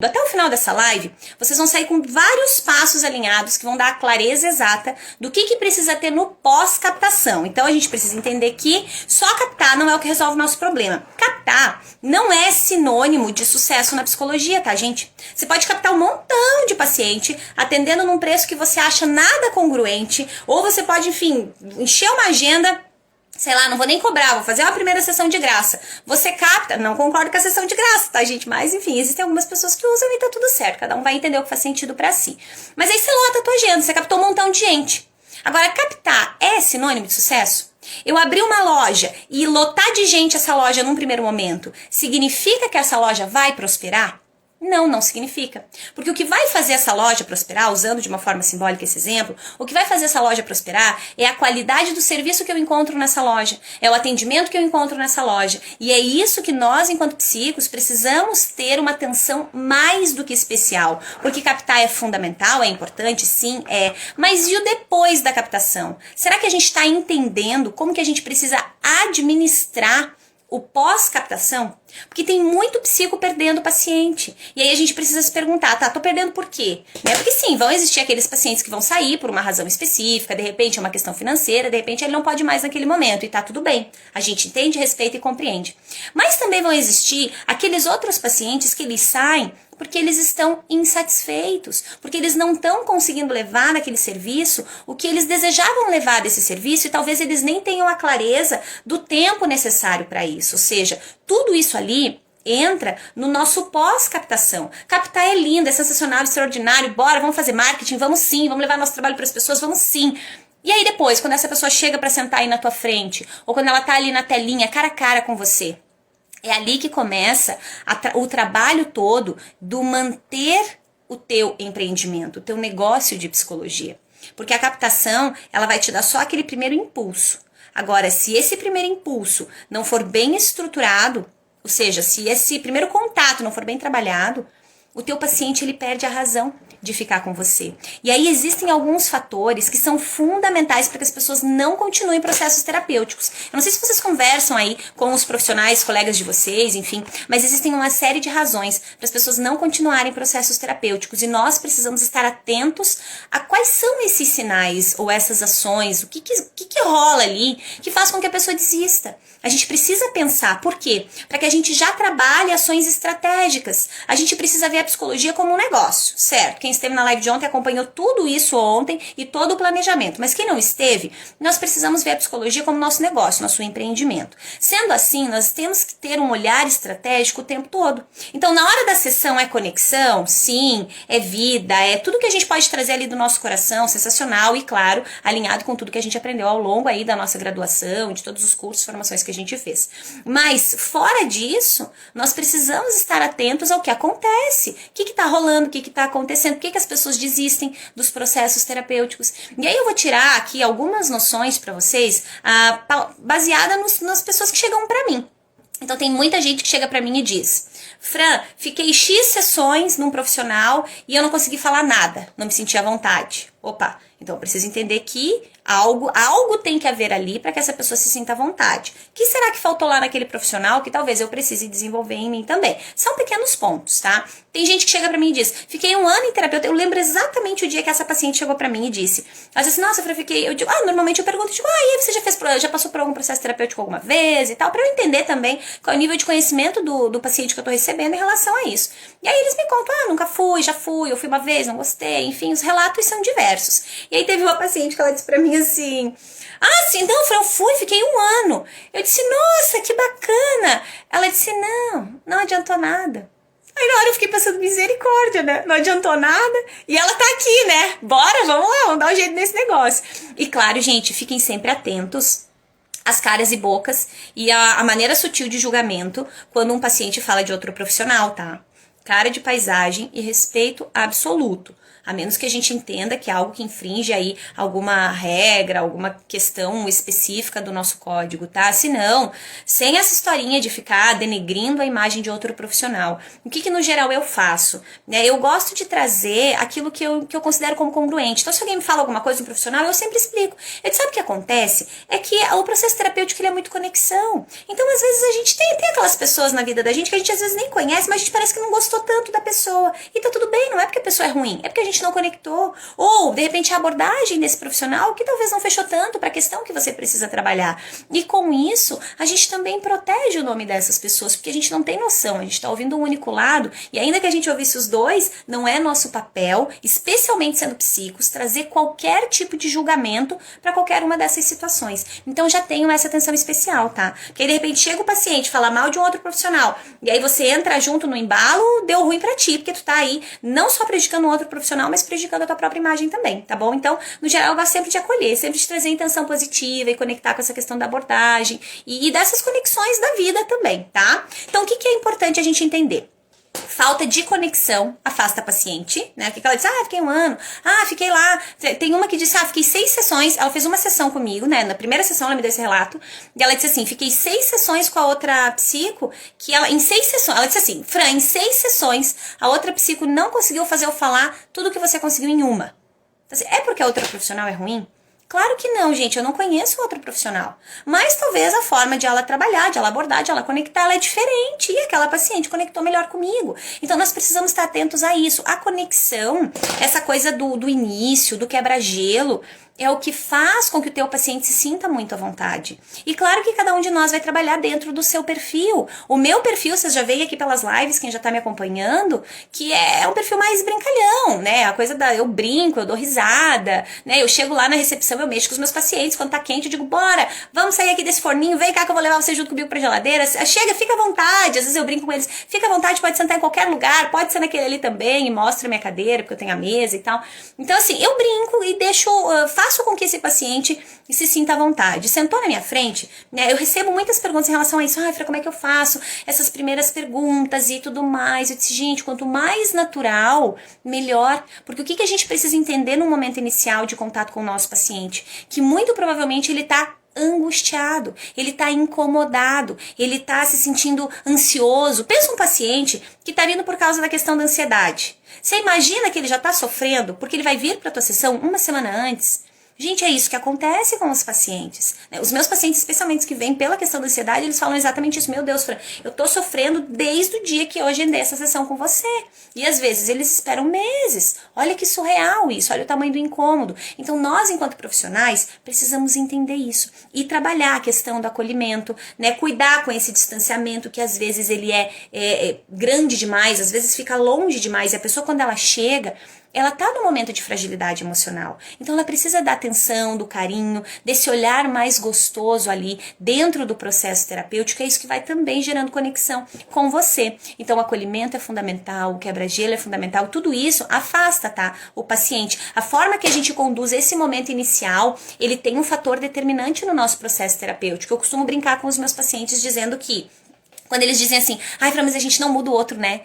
Até o final dessa live, vocês vão sair com vários passos alinhados que vão dar a clareza exata do que precisa ter no pós-captação. Então, a gente precisa entender que só captar não é o que resolve o nosso problema. Captar não é sinônimo de sucesso na psicologia, tá, gente? Você pode captar um montão de paciente atendendo num preço que você acha nada congruente, ou você pode, enfim, encher uma agenda. Sei lá, não vou nem cobrar, vou fazer uma primeira sessão de graça. Você capta, não concordo com a sessão de graça, tá, gente? Mas, enfim, existem algumas pessoas que usam e tá tudo certo. Cada um vai entender o que faz sentido pra si. Mas aí você lota a tua agenda, você captou um montão de gente. Agora, captar é sinônimo de sucesso? Eu abrir uma loja e lotar de gente essa loja num primeiro momento, significa que essa loja vai prosperar? Não, não significa. Porque o que vai fazer essa loja prosperar, usando de uma forma simbólica esse exemplo, o que vai fazer essa loja prosperar é a qualidade do serviço que eu encontro nessa loja, é o atendimento que eu encontro nessa loja. E é isso que nós, enquanto psicos, precisamos ter uma atenção mais do que especial. Porque captar é fundamental, é importante, sim, é. Mas e o depois da captação? Será que a gente está entendendo como que a gente precisa administrar o pós-captação? Porque tem muito psico perdendo paciente. E aí a gente precisa se perguntar, tá, tô perdendo por quê? Né? Porque sim, vão existir aqueles pacientes que vão sair por uma razão específica, de repente é uma questão financeira, de repente ele não pode mais naquele momento, e tá tudo bem. A gente entende, respeita e compreende. Mas também vão existir aqueles outros pacientes que eles saem porque eles estão insatisfeitos, porque eles não estão conseguindo levar naquele serviço o que eles desejavam levar desse serviço e talvez eles nem tenham a clareza do tempo necessário para isso. Ou seja, tudo isso ali entra no nosso pós-captação. Captar é lindo, é sensacional, extraordinário, bora, vamos fazer marketing, vamos sim, vamos levar nosso trabalho para as pessoas, vamos sim. E aí depois, quando essa pessoa chega para sentar aí na tua frente, ou quando ela tá ali na telinha, cara a cara com você, é ali que começa o trabalho todo do manter o teu empreendimento, o teu negócio de psicologia. Porque a captação, ela vai te dar só aquele primeiro impulso. Agora, se esse primeiro impulso não for bem estruturado, ou seja, se esse primeiro contato não for bem trabalhado, o teu paciente ele perde a razão de ficar com você. E aí existem alguns fatores que são fundamentais para que as pessoas não continuem processos terapêuticos. Eu não sei se vocês conversam aí com os profissionais, colegas de vocês, enfim, mas existem uma série de razões para as pessoas não continuarem processos terapêuticos e nós precisamos estar atentos a quais são esses sinais ou essas ações, o que rola ali que faz com que a pessoa desista. A gente precisa pensar, por quê? Para que a gente já trabalhe ações estratégicas. A gente precisa ver a psicologia como um negócio, certo? Quem esteve na live de ontem acompanhou tudo isso ontem e todo o planejamento. Mas quem não esteve, nós precisamos ver a psicologia como nosso negócio, nosso empreendimento. Sendo assim, nós temos que ter um olhar estratégico o tempo todo. Então, na hora da sessão é conexão, sim, é vida, é tudo que a gente pode trazer ali do nosso coração, sensacional e, claro, alinhado com tudo que a gente aprendeu ao longo aí da nossa graduação, de todos os cursos, formações que a gente fez. Mas, fora disso, nós precisamos estar atentos ao que acontece. O que está rolando, o que está acontecendo, por que as pessoas desistem dos processos terapêuticos. E aí eu vou tirar aqui algumas noções para vocês, baseada nas pessoas que chegam para mim. Então tem muita gente que chega para mim e diz: Fran, fiquei X sessões num profissional e eu não consegui falar nada, não me senti à vontade. Opa, então eu preciso entender que algo tem que haver ali para que essa pessoa se sinta à vontade. O que será que faltou lá naquele profissional que talvez eu precise desenvolver em mim também? São pequenos pontos, tá? Tem gente que chega pra mim e diz: fiquei um ano em terapeuta. Eu lembro exatamente o dia que essa paciente chegou pra mim e disse. Ela disse: nossa, eu fiquei. Eu digo, normalmente eu pergunto, tipo, e aí você já passou por algum processo terapêutico alguma vez e tal, pra eu entender também qual é o nível de conhecimento do paciente que eu tô recebendo em relação a isso. E aí eles me contam: nunca fui, já fui, eu fui uma vez, não gostei, enfim, os relatos são diversos. E aí teve uma paciente que ela disse pra mim assim: sim, não, eu fui, fiquei um ano. Eu disse: nossa, que bacana. Ela disse: não adiantou nada. Aí na hora eu fiquei pensando, misericórdia, né? Não adiantou nada. E ela tá aqui, né? Bora, vamos lá, vamos dar um jeito nesse negócio. E claro, gente, fiquem sempre atentos às caras e bocas e a maneira sutil de julgamento quando um paciente fala de outro profissional, tá? Cara de paisagem e respeito absoluto. A menos que a gente entenda que é algo que infringe aí alguma regra, alguma questão específica do nosso código, tá? Se não, sem essa historinha de ficar denegrindo a imagem de outro profissional. O que no geral eu faço? Eu gosto de trazer aquilo que eu considero como congruente. Então, se alguém me fala alguma coisa do profissional, eu sempre explico. Sabe o que acontece? É que o processo terapêutico ele é muito conexão. Então, às vezes, a gente tem aquelas pessoas na vida da gente que a gente às vezes nem conhece, mas a gente parece que não gostou gostou tanto da pessoa. E tá tudo bem, não é porque a pessoa é ruim, é porque a gente não conectou. Ou, de repente, a abordagem desse profissional que talvez não fechou tanto para a questão que você precisa trabalhar. E com isso, a gente também protege o nome dessas pessoas, porque a gente não tem noção, a gente está ouvindo um único lado, e ainda que a gente ouvisse os dois, não é nosso papel, especialmente sendo psicos, trazer qualquer tipo de julgamento para qualquer uma dessas situações. Então já tenho essa atenção especial, tá? Porque aí, de repente chega o paciente, fala mal de um outro profissional, e aí você entra junto no embalo, deu ruim pra ti, porque tu tá aí não só prejudicando o outro profissional, mas prejudicando a tua própria imagem também, tá bom? Então, no geral, eu gosto sempre de acolher, sempre de trazer intenção positiva e conectar com essa questão da abordagem e dessas conexões da vida também, tá? Então, o que é importante a gente entender? Falta de conexão afasta a paciente, né? Porque ela diz, fiquei um ano, fiquei lá. Tem uma que disse, fiquei 6 sessões. Ela fez uma sessão comigo, né? Na primeira sessão ela me deu esse relato. E ela disse assim, fiquei 6 sessões com a outra psico, que ela, em 6 sessões, ela disse assim, Fran, em 6 sessões, a outra psico não conseguiu fazer eu falar tudo que você conseguiu em uma. Então, assim, é porque a outra profissional é ruim? Claro que não, gente, eu não conheço outra profissional. Mas talvez a forma de ela trabalhar, de ela abordar, de ela conectar, ela é diferente. E aquela paciente conectou melhor comigo. Então nós precisamos estar atentos a isso. A conexão, essa coisa do início, do quebra-gelo, é o que faz com que o teu paciente se sinta muito à vontade. E claro que cada um de nós vai trabalhar dentro do seu perfil. O meu perfil, vocês já veem aqui pelas lives, quem já tá me acompanhando, que é um perfil mais brincalhão, né? A coisa eu brinco, eu dou risada, né? Eu chego lá na recepção, eu mexo com os meus pacientes, quando tá quente, eu digo, bora, vamos sair aqui desse forninho, vem cá que eu vou levar você junto comigo pra geladeira. Chega, fica à vontade. Às vezes eu brinco com eles, fica à vontade, pode sentar em qualquer lugar, pode ser naquele ali também, e mostro a minha cadeira, porque eu tenho a mesa e tal. Então, assim, eu brinco e deixo, faço com que esse paciente se sinta à vontade. Sentou na minha frente, né, eu recebo muitas perguntas em relação a isso. Fran, como é que eu faço essas primeiras perguntas e tudo mais? Eu disse, gente, quanto mais natural, melhor. Porque o que a gente precisa entender no momento inicial de contato com o nosso paciente? Que muito provavelmente ele está angustiado, ele está incomodado, ele está se sentindo ansioso. Pensa um paciente que está vindo por causa da questão da ansiedade. Você imagina que ele já está sofrendo porque ele vai vir para a tua sessão uma semana antes? Gente, é isso que acontece com os pacientes. Os meus pacientes, especialmente os que vêm pela questão da ansiedade, eles falam exatamente isso. Meu Deus, Fran, eu tô sofrendo desde o dia que eu agendei essa sessão com você. E às vezes eles esperam meses. Olha que surreal isso, olha o tamanho do incômodo. Então nós, enquanto profissionais, precisamos entender isso. E trabalhar a questão do acolhimento, né? Cuidar com esse distanciamento que às vezes ele é grande demais, às vezes fica longe demais. E a pessoa, quando ela chega, ela tá num momento de fragilidade emocional. Então ela precisa da atenção, do carinho, desse olhar mais gostoso ali dentro do processo terapêutico. É isso que vai também gerando conexão com você. Então o acolhimento é fundamental, o quebra-gelo é fundamental. Tudo isso afasta, tá, o paciente. A forma que a gente conduz esse momento inicial, ele tem um fator determinante no nosso processo terapêutico. Eu costumo brincar com os meus pacientes dizendo que quando eles dizem assim, Fran, mas a gente não muda o outro, né?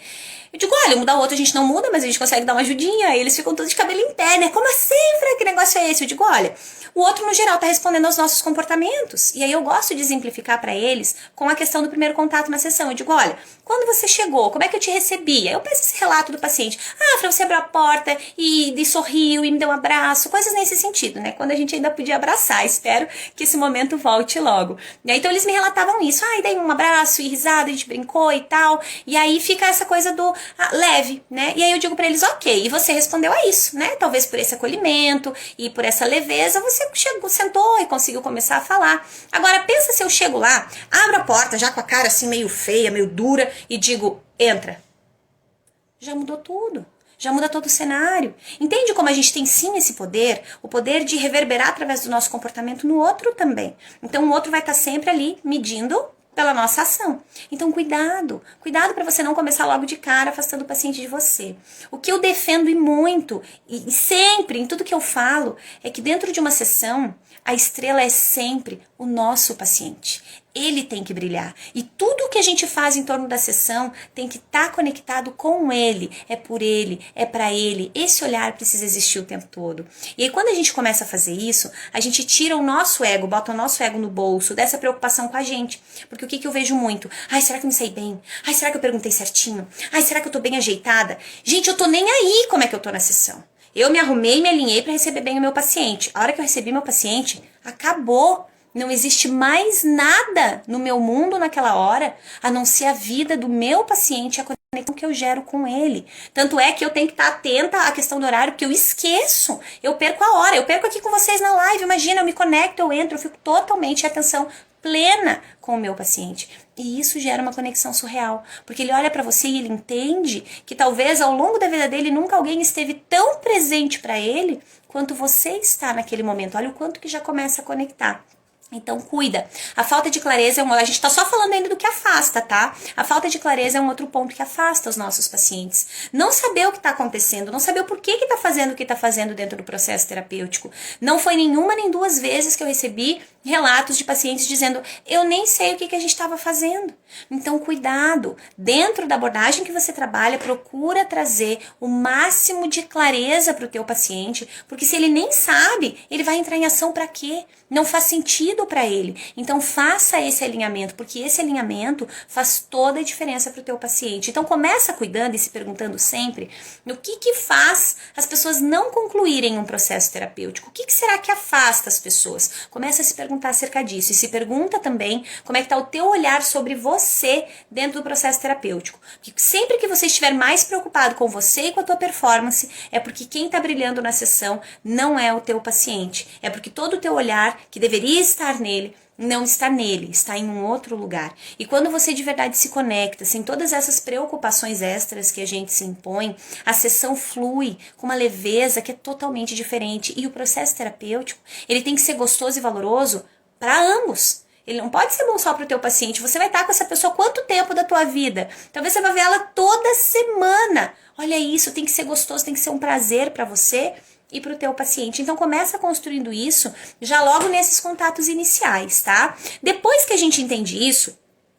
Eu digo, olha, mudar o outro a gente não muda, mas a gente consegue dar uma ajudinha. Aí eles ficam todos de cabelo em pé, né? Como assim, Fran? Que negócio é esse? Eu digo, olha, o outro, no geral, tá respondendo aos nossos comportamentos. E aí eu gosto de exemplificar para eles com a questão do primeiro contato na sessão. Eu digo, olha, quando você chegou, como é que eu te recebi? Aí eu peço esse relato do paciente. Fran, você abriu a porta e sorriu e me deu um abraço. Coisas nesse sentido, né? Quando a gente ainda podia abraçar. Espero que esse momento volte logo. E aí, então eles me relatavam isso. E daí um abraço e risada, a gente brincou e tal. E aí fica essa coisa do leve, né? E aí eu digo pra eles, ok, e você respondeu a isso, né? Talvez por esse acolhimento e por essa leveza, você chegou, sentou e conseguiu começar a falar. Agora, pensa se eu chego lá, abro a porta já com a cara assim meio feia, meio dura e digo, entra. Já mudou tudo. Já muda todo o cenário. Entende como a gente tem sim esse poder? O poder de reverberar através do nosso comportamento no outro também. Então o outro vai estar sempre ali medindo pela nossa ação. Então, cuidado para você não começar logo de cara afastando o paciente de você. O que eu defendo e muito, e sempre, em tudo que eu falo, é que dentro de uma sessão, a estrela é sempre o nosso paciente. Ele tem que brilhar. E tudo o que a gente faz em torno da sessão tem que estar conectado com ele. É por ele, é para ele. Esse olhar precisa existir o tempo todo. E aí quando a gente começa a fazer isso, a gente tira o nosso ego, bota o nosso ego no bolso, dessa preocupação com a gente. Porque o que eu vejo muito? Será que eu me saí bem? Será que eu perguntei certinho? Será que eu tô bem ajeitada? Gente, eu tô nem aí como é que eu tô na sessão. Eu me arrumei e me alinhei para receber bem o meu paciente. A hora que eu recebi meu paciente, acabou. Não existe mais nada no meu mundo naquela hora, a não ser a vida do meu paciente, a conexão que eu gero com ele. Tanto é que eu tenho que estar atenta à questão do horário, porque eu esqueço. Eu perco a hora, eu perco aqui com vocês na live. Imagina, eu me conecto, eu entro, eu fico totalmente em atenção plena com o meu paciente. E isso gera uma conexão surreal, porque ele olha para você e ele entende que talvez ao longo da vida dele nunca alguém esteve tão presente para ele quanto você está naquele momento. Olha o quanto que já começa a conectar. Então, cuida. A falta de clareza é a gente tá só falando ainda do que afasta, tá? A falta de clareza é um outro ponto que afasta os nossos pacientes. Não saber o que tá acontecendo, não saber o porquê que tá fazendo o que tá fazendo dentro do processo terapêutico. Não foi nenhuma nem duas vezes que eu recebi relatos de pacientes dizendo, eu nem sei o que a gente estava fazendo. Então, cuidado. Dentro da abordagem que você trabalha, procura trazer o máximo de clareza para o teu paciente, porque se ele nem sabe, ele vai entrar em ação para quê? Não faz sentido para ele. Então, faça esse alinhamento, porque esse alinhamento faz toda a diferença para o teu paciente. Então, começa cuidando e se perguntando sempre no que faz as pessoas não concluírem um processo terapêutico. O que será que afasta as pessoas? Começa a se perguntar acerca disso e se pergunta também como é que está o teu olhar sobre você dentro do processo terapêutico. Porque sempre que você estiver mais preocupado com você e com a tua performance, é porque quem está brilhando na sessão não é o teu paciente. É porque todo o teu olhar, que deveria estar nele, não está nele, está em um outro lugar. E quando você de verdade se conecta, sem todas essas preocupações extras que a gente se impõe, a sessão flui com uma leveza que é totalmente diferente. E o processo terapêutico, ele tem que ser gostoso e valoroso para ambos. Ele não pode ser bom só para o teu paciente. Você vai estar com essa pessoa quanto tempo da tua vida? Talvez você vai ver ela toda semana. Olha isso, tem que ser gostoso, tem que ser um prazer para você e para o teu paciente. Então começa construindo isso já logo nesses contatos iniciais, tá? Depois que a gente entende isso,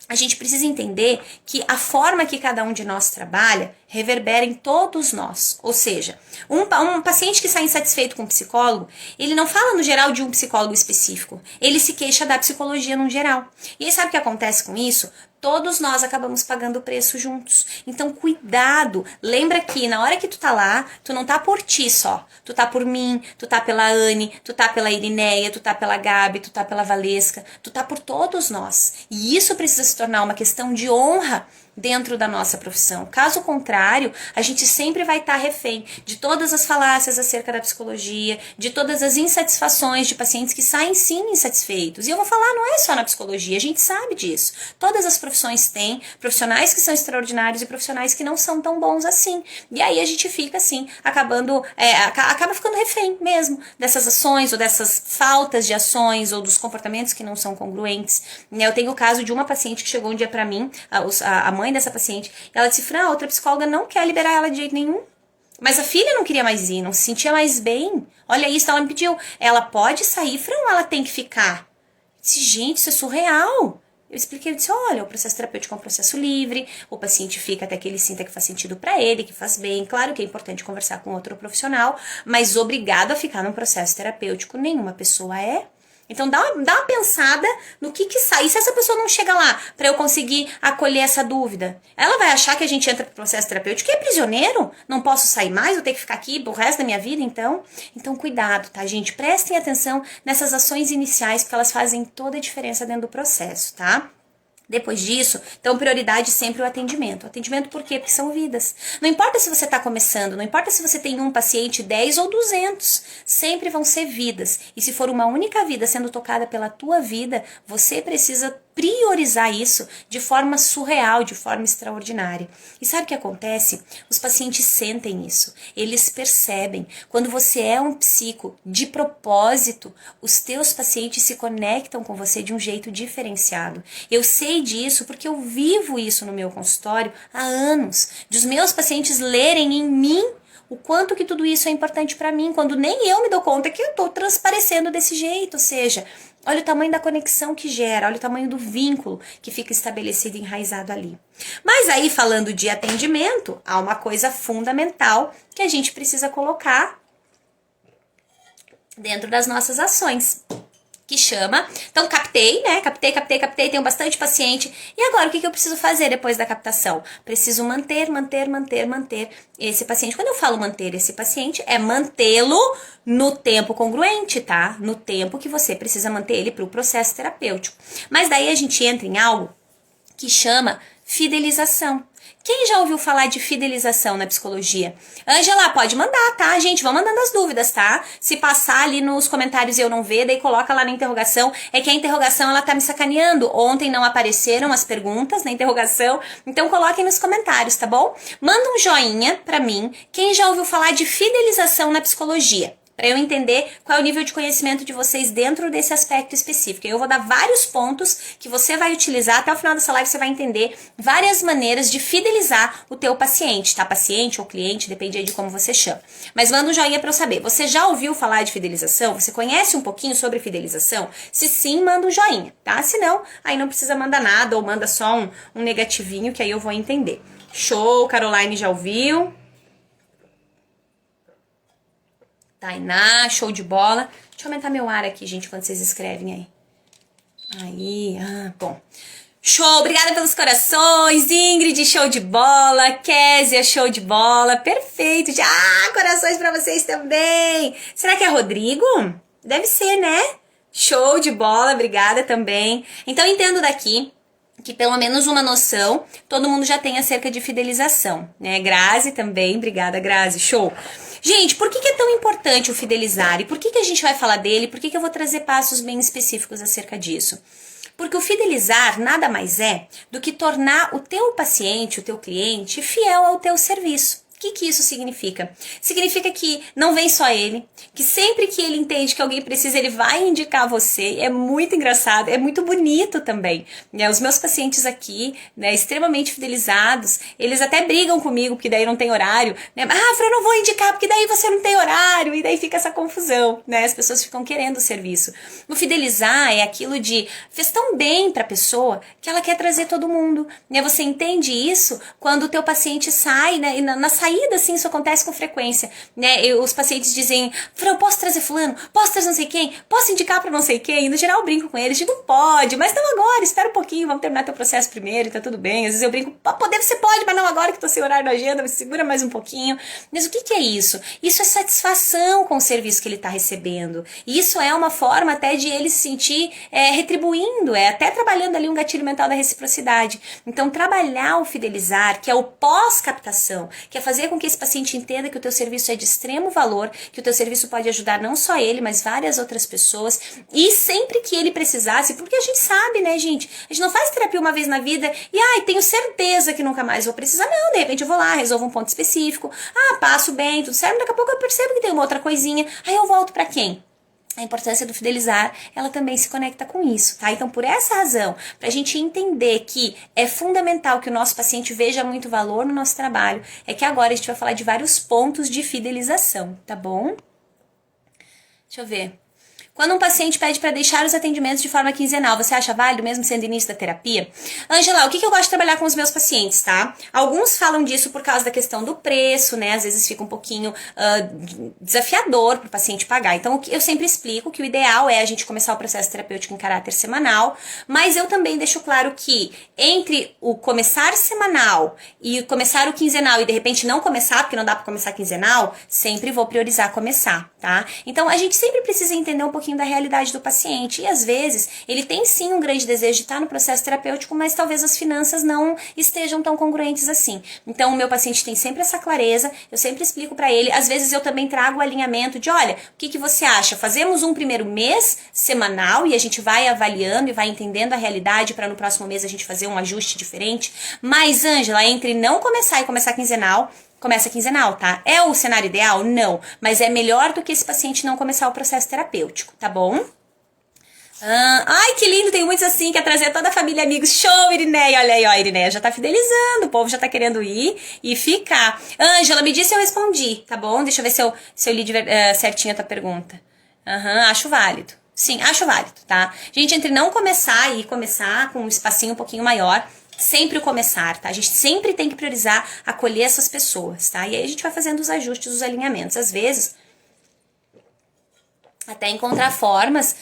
a gente precisa entender que a forma que cada um de nós trabalha reverbera em todos nós. Ou seja, um paciente que sai insatisfeito com um psicólogo, ele não fala no geral de um psicólogo específico. Ele se queixa da psicologia no geral. E aí sabe o que acontece com isso? Todos nós acabamos pagando o preço juntos. Então, cuidado. Lembra que na hora que tu tá lá, tu não tá por ti só. Tu tá por mim, tu tá pela Anne, tu tá pela Irineia, tu tá pela Gabi, tu tá pela Valesca. Tu tá por todos nós. E isso precisa se tornar uma questão de honra dentro da nossa profissão. Caso contrário, a gente sempre vai estar refém de todas as falácias acerca da psicologia, de todas as insatisfações de pacientes que saem sim insatisfeitos. E eu vou falar, não é só na psicologia, a gente sabe disso. Todas as profissões têm profissionais que são extraordinários e profissionais que não são tão bons assim. E aí a gente fica assim, acaba ficando refém mesmo dessas ações ou dessas faltas de ações ou dos comportamentos que não são congruentes. Eu tenho o caso de uma paciente que chegou um dia pra mim, a mãe dessa paciente, ela disse, Fran, a outra psicóloga não quer liberar ela de jeito nenhum. Mas a filha não queria mais ir, não se sentia mais bem. Olha isso, ela me pediu, ela pode sair, Fran, ou ela tem que ficar? Eu disse, gente, isso é surreal. Eu expliquei, eu disse, olha, o processo terapêutico é um processo livre, o paciente fica até que ele sinta que faz sentido pra ele, que faz bem. Claro que é importante conversar com outro profissional, mas obrigado a ficar num processo terapêutico, nenhuma pessoa é. Então dá uma pensada no que sai. E se essa pessoa não chega lá para eu conseguir acolher essa dúvida? Ela vai achar que a gente entra pro processo terapêutico e é prisioneiro? Não posso sair mais? Eu tenho que ficar aqui pro resto da minha vida, então? Então cuidado, tá, gente? Prestem atenção nessas ações iniciais, porque elas fazem toda a diferença dentro do processo, tá? Depois disso, então prioridade sempre o atendimento. O atendimento por quê? Porque são vidas. Não importa se você está começando, não importa se você tem um paciente, 10 ou 200, sempre vão ser vidas. E se for uma única vida sendo tocada pela tua vida, você precisa priorizar isso de forma surreal, de forma extraordinária. E sabe o que acontece? Os pacientes sentem isso, eles percebem. Quando você é um psico de propósito, os teus pacientes se conectam com você de um jeito diferenciado. Eu sei disso porque eu vivo isso no meu consultório há anos, de os meus pacientes lerem em mim o quanto que tudo isso é importante para mim, quando nem eu me dou conta que eu estou transparecendo desse jeito, ou seja, olha o tamanho da conexão que gera, olha o tamanho do vínculo que fica estabelecido e enraizado ali. Mas aí, falando de atendimento, há uma coisa fundamental que a gente precisa colocar dentro das nossas ações. que chama, então captei, né, captei, tenho bastante paciente, e agora o que eu preciso fazer depois da captação? Preciso manter esse paciente. Quando eu falo manter esse paciente, é mantê-lo no tempo congruente, tá? No tempo que você precisa manter ele para o processo terapêutico. Mas daí a gente entra em algo que chama fidelização. Quem já ouviu falar de fidelização na psicologia? Ângela, pode mandar, tá, gente? Vão mandando as dúvidas, tá? Se passar ali nos comentários e eu não ver, daí coloca lá na interrogação. É que a interrogação, ela tá me sacaneando. Ontem não apareceram as perguntas na interrogação, então coloquem nos comentários, tá bom? Manda um joinha pra mim, quem já ouviu falar de fidelização na psicologia. Para eu entender qual é o nível de conhecimento de vocês dentro desse aspecto específico. Eu vou dar vários pontos que você vai utilizar, até o final dessa live você vai entender várias maneiras de fidelizar o teu paciente, tá? Paciente ou cliente, depende aí de como você chama. Mas manda um joinha para eu saber. Você já ouviu falar de fidelização? Você conhece um pouquinho sobre fidelização? Se sim, manda um joinha, tá? Se não, aí não precisa mandar nada ou manda só um negativinho que aí eu vou entender. Show, Caroline já ouviu? Tainá, show de bola. Deixa eu aumentar meu ar aqui, gente, quando vocês escrevem aí. Aí, bom. Show, obrigada pelos corações. Ingrid, show de bola. Késia, show de bola. Perfeito. Corações pra vocês também. Será que é Rodrigo? Deve ser, né? Show de bola, obrigada também. Então, entendo daqui que pelo menos uma noção todo mundo já tem acerca de fidelização, né? Grazi também, obrigada, Grazi, show. Gente, por que é tão importante o fidelizar? E por que a gente vai falar dele? Por que eu vou trazer passos bem específicos acerca disso? Porque o fidelizar nada mais é do que tornar o teu paciente, o teu cliente, fiel ao teu serviço. O que isso significa? Significa que não vem só ele, que sempre que ele entende que alguém precisa, ele vai indicar você. É muito engraçado, é muito bonito também, né? Os meus pacientes aqui, né, extremamente fidelizados, eles até brigam comigo, porque daí não tem horário, né? Fran, eu não vou indicar, porque daí você não tem horário, e daí fica essa confusão, né? As pessoas ficam querendo o serviço. O fidelizar é aquilo de, fez tão bem pra pessoa, que ela quer trazer todo mundo, né? Você entende isso quando o teu paciente sai, né, e na saída, assim, isso acontece com frequência, né? Os pacientes dizem, Fran, posso trazer fulano? Posso trazer não sei quem? Posso indicar pra não sei quem? E no geral eu brinco com eles, digo, pode, mas não agora, espera um pouquinho, vamos terminar teu processo primeiro e tá tudo bem. Às vezes eu brinco, poder você pode, mas não agora que tô sem horário na agenda, me segura mais um pouquinho. Mas o que é isso? Isso é satisfação com o serviço que ele tá recebendo. E isso é uma forma até de ele se sentir retribuindo, até trabalhando ali um gatilho mental da reciprocidade. Então, trabalhar o fidelizar, que é o pós-captação, que é fazer com que esse paciente entenda que o teu serviço é de extremo valor, que o teu serviço pode ajudar não só ele, mas várias outras pessoas, e sempre que ele precisasse, porque a gente sabe, né, gente? A gente não faz terapia uma vez na vida e, tenho certeza que nunca mais vou precisar. Não, de repente eu vou lá, resolvo um ponto específico, passo bem, tudo certo, daqui a pouco eu percebo que tem uma outra coisinha, aí eu volto pra quem? A importância do fidelizar, ela também se conecta com isso, tá? Então, por essa razão, pra gente entender que é fundamental que o nosso paciente veja muito valor no nosso trabalho, é que agora a gente vai falar de vários pontos de fidelização, tá bom? Deixa eu ver. Quando um paciente pede para deixar os atendimentos de forma quinzenal, você acha válido mesmo sendo início da terapia? Ângela, o que eu gosto de trabalhar com os meus pacientes, tá? Alguns falam disso por causa da questão do preço, né? Às vezes fica um pouquinho desafiador para o paciente pagar. Então, eu sempre explico que o ideal é a gente começar o processo terapêutico em caráter semanal, mas eu também deixo claro que entre o começar semanal e começar o quinzenal e de repente não começar, porque não dá para começar quinzenal, sempre vou priorizar começar, tá? Então, a gente sempre precisa entender um pouquinho da realidade do paciente. E às vezes, ele tem sim um grande desejo de estar no processo terapêutico, mas talvez as finanças não estejam tão congruentes assim. Então, o meu paciente tem sempre essa clareza, eu sempre explico pra ele. Às vezes, eu também trago o alinhamento de, olha, o que você acha? Fazemos um primeiro mês semanal e a gente vai avaliando e vai entendendo a realidade para no próximo mês a gente fazer um ajuste diferente. Mas, Ângela, entre não começar e começar quinzenal, começa quinzenal, tá? É o cenário ideal? Não. Mas é melhor do que esse paciente não começar o processo terapêutico, tá bom? Ai, que lindo, tem muitos assim, quer trazer toda a família e amigos. Show, Irineia, olha aí, ó, Irineia já tá fidelizando, o povo já tá querendo ir e ficar. Ângela, me disse se eu respondi, tá bom? Deixa eu ver se eu li certinho a tua pergunta. Acho válido. Sim, acho válido, tá? Gente, entre não começar e começar com um espacinho um pouquinho maior, sempre o começar, tá? A gente sempre tem que priorizar acolher essas pessoas, tá? E aí a gente vai fazendo os ajustes, os alinhamentos. Às vezes, até encontrar formas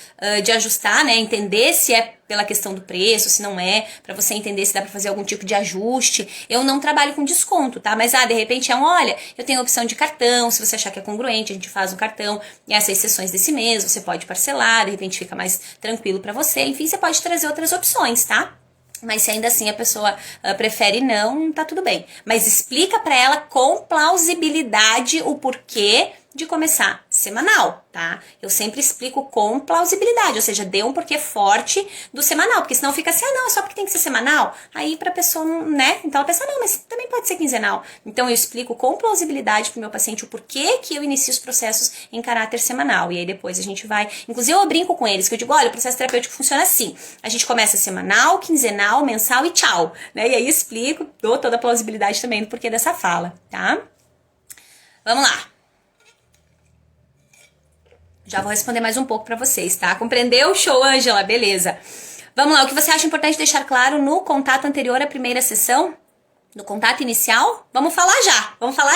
de ajustar, né? Entender se é pela questão do preço, se não é, para você entender se dá para fazer algum tipo de ajuste. Eu não trabalho com desconto, tá? Mas, de repente olha, eu tenho a opção de cartão, se você achar que é congruente, a gente faz um cartão e essas sessões desse mês, você pode parcelar, de repente fica mais tranquilo para você. Enfim, você pode trazer outras opções, tá? Mas se ainda assim a pessoa prefere não, tá tudo bem. Mas explica para ela com plausibilidade o porquê de começar semanal, tá? Eu sempre explico com plausibilidade, ou seja, dê um porquê forte do semanal, porque senão fica assim, não, é só porque tem que ser semanal. Aí pra pessoa, né? Então ela pensa, não, mas também pode ser quinzenal. Então eu explico com plausibilidade pro meu paciente o porquê que eu inicio os processos em caráter semanal. E aí depois a gente vai... Inclusive eu brinco com eles, que eu digo, olha, o processo terapêutico funciona assim. A gente começa semanal, quinzenal, mensal e tchau, né? E aí explico, dou toda a plausibilidade também do porquê dessa fala, tá? Vamos lá. Já vou responder mais um pouco para vocês, tá? Compreendeu? Show, Ângela, beleza. Vamos lá, o que você acha importante deixar claro no contato anterior à primeira sessão? No contato inicial? Vamos falar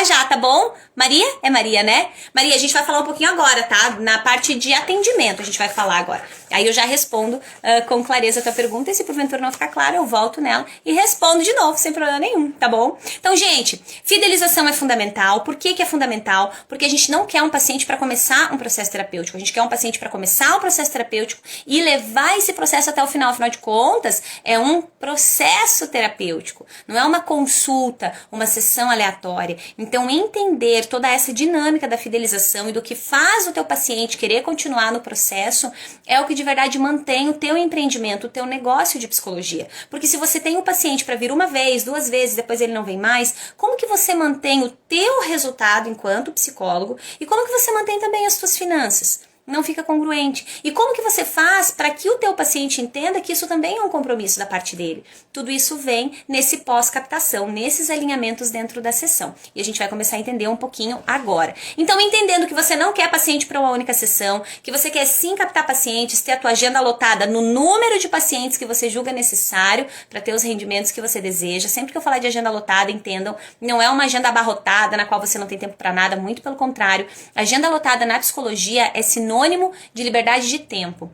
já, tá bom? Maria? É Maria, né? Maria, a gente vai falar um pouquinho agora, tá? Na parte de atendimento a gente vai falar agora. Aí eu já respondo com clareza a tua pergunta e se porventura não ficar claro, eu volto nela e respondo de novo, sem problema nenhum, tá bom? Então, gente, fidelização é fundamental. Por que que é fundamental? Porque a gente não quer um paciente para começar um processo terapêutico. A gente quer um paciente para começar um processo terapêutico e levar esse processo até o final. Afinal de contas, é um processo terapêutico. Não é uma consulta, uma sessão aleatória. Então, entender toda essa dinâmica da fidelização e do que faz o teu paciente querer continuar no processo é o que de verdade mantém o teu empreendimento, o teu negócio de psicologia. Porque se você tem um paciente para vir uma vez, duas vezes, depois ele não vem mais, como que você mantém o teu resultado enquanto psicólogo e como que você mantém também as suas finanças? Não fica congruente. E como que você faz para que o teu paciente entenda que isso também é um compromisso da parte dele? Tudo isso vem nesse pós-captação, nesses alinhamentos dentro da sessão. E a gente vai começar a entender um pouquinho agora. Então, entendendo que você não quer paciente para uma única sessão, que você quer sim captar pacientes, ter a tua agenda lotada no número de pacientes que você julga necessário para ter os rendimentos que você deseja. Sempre que eu falar de agenda lotada, entendam, não é uma agenda abarrotada na qual você não tem tempo para nada, muito pelo contrário. Agenda lotada na psicologia é sinônimo de liberdade de tempo.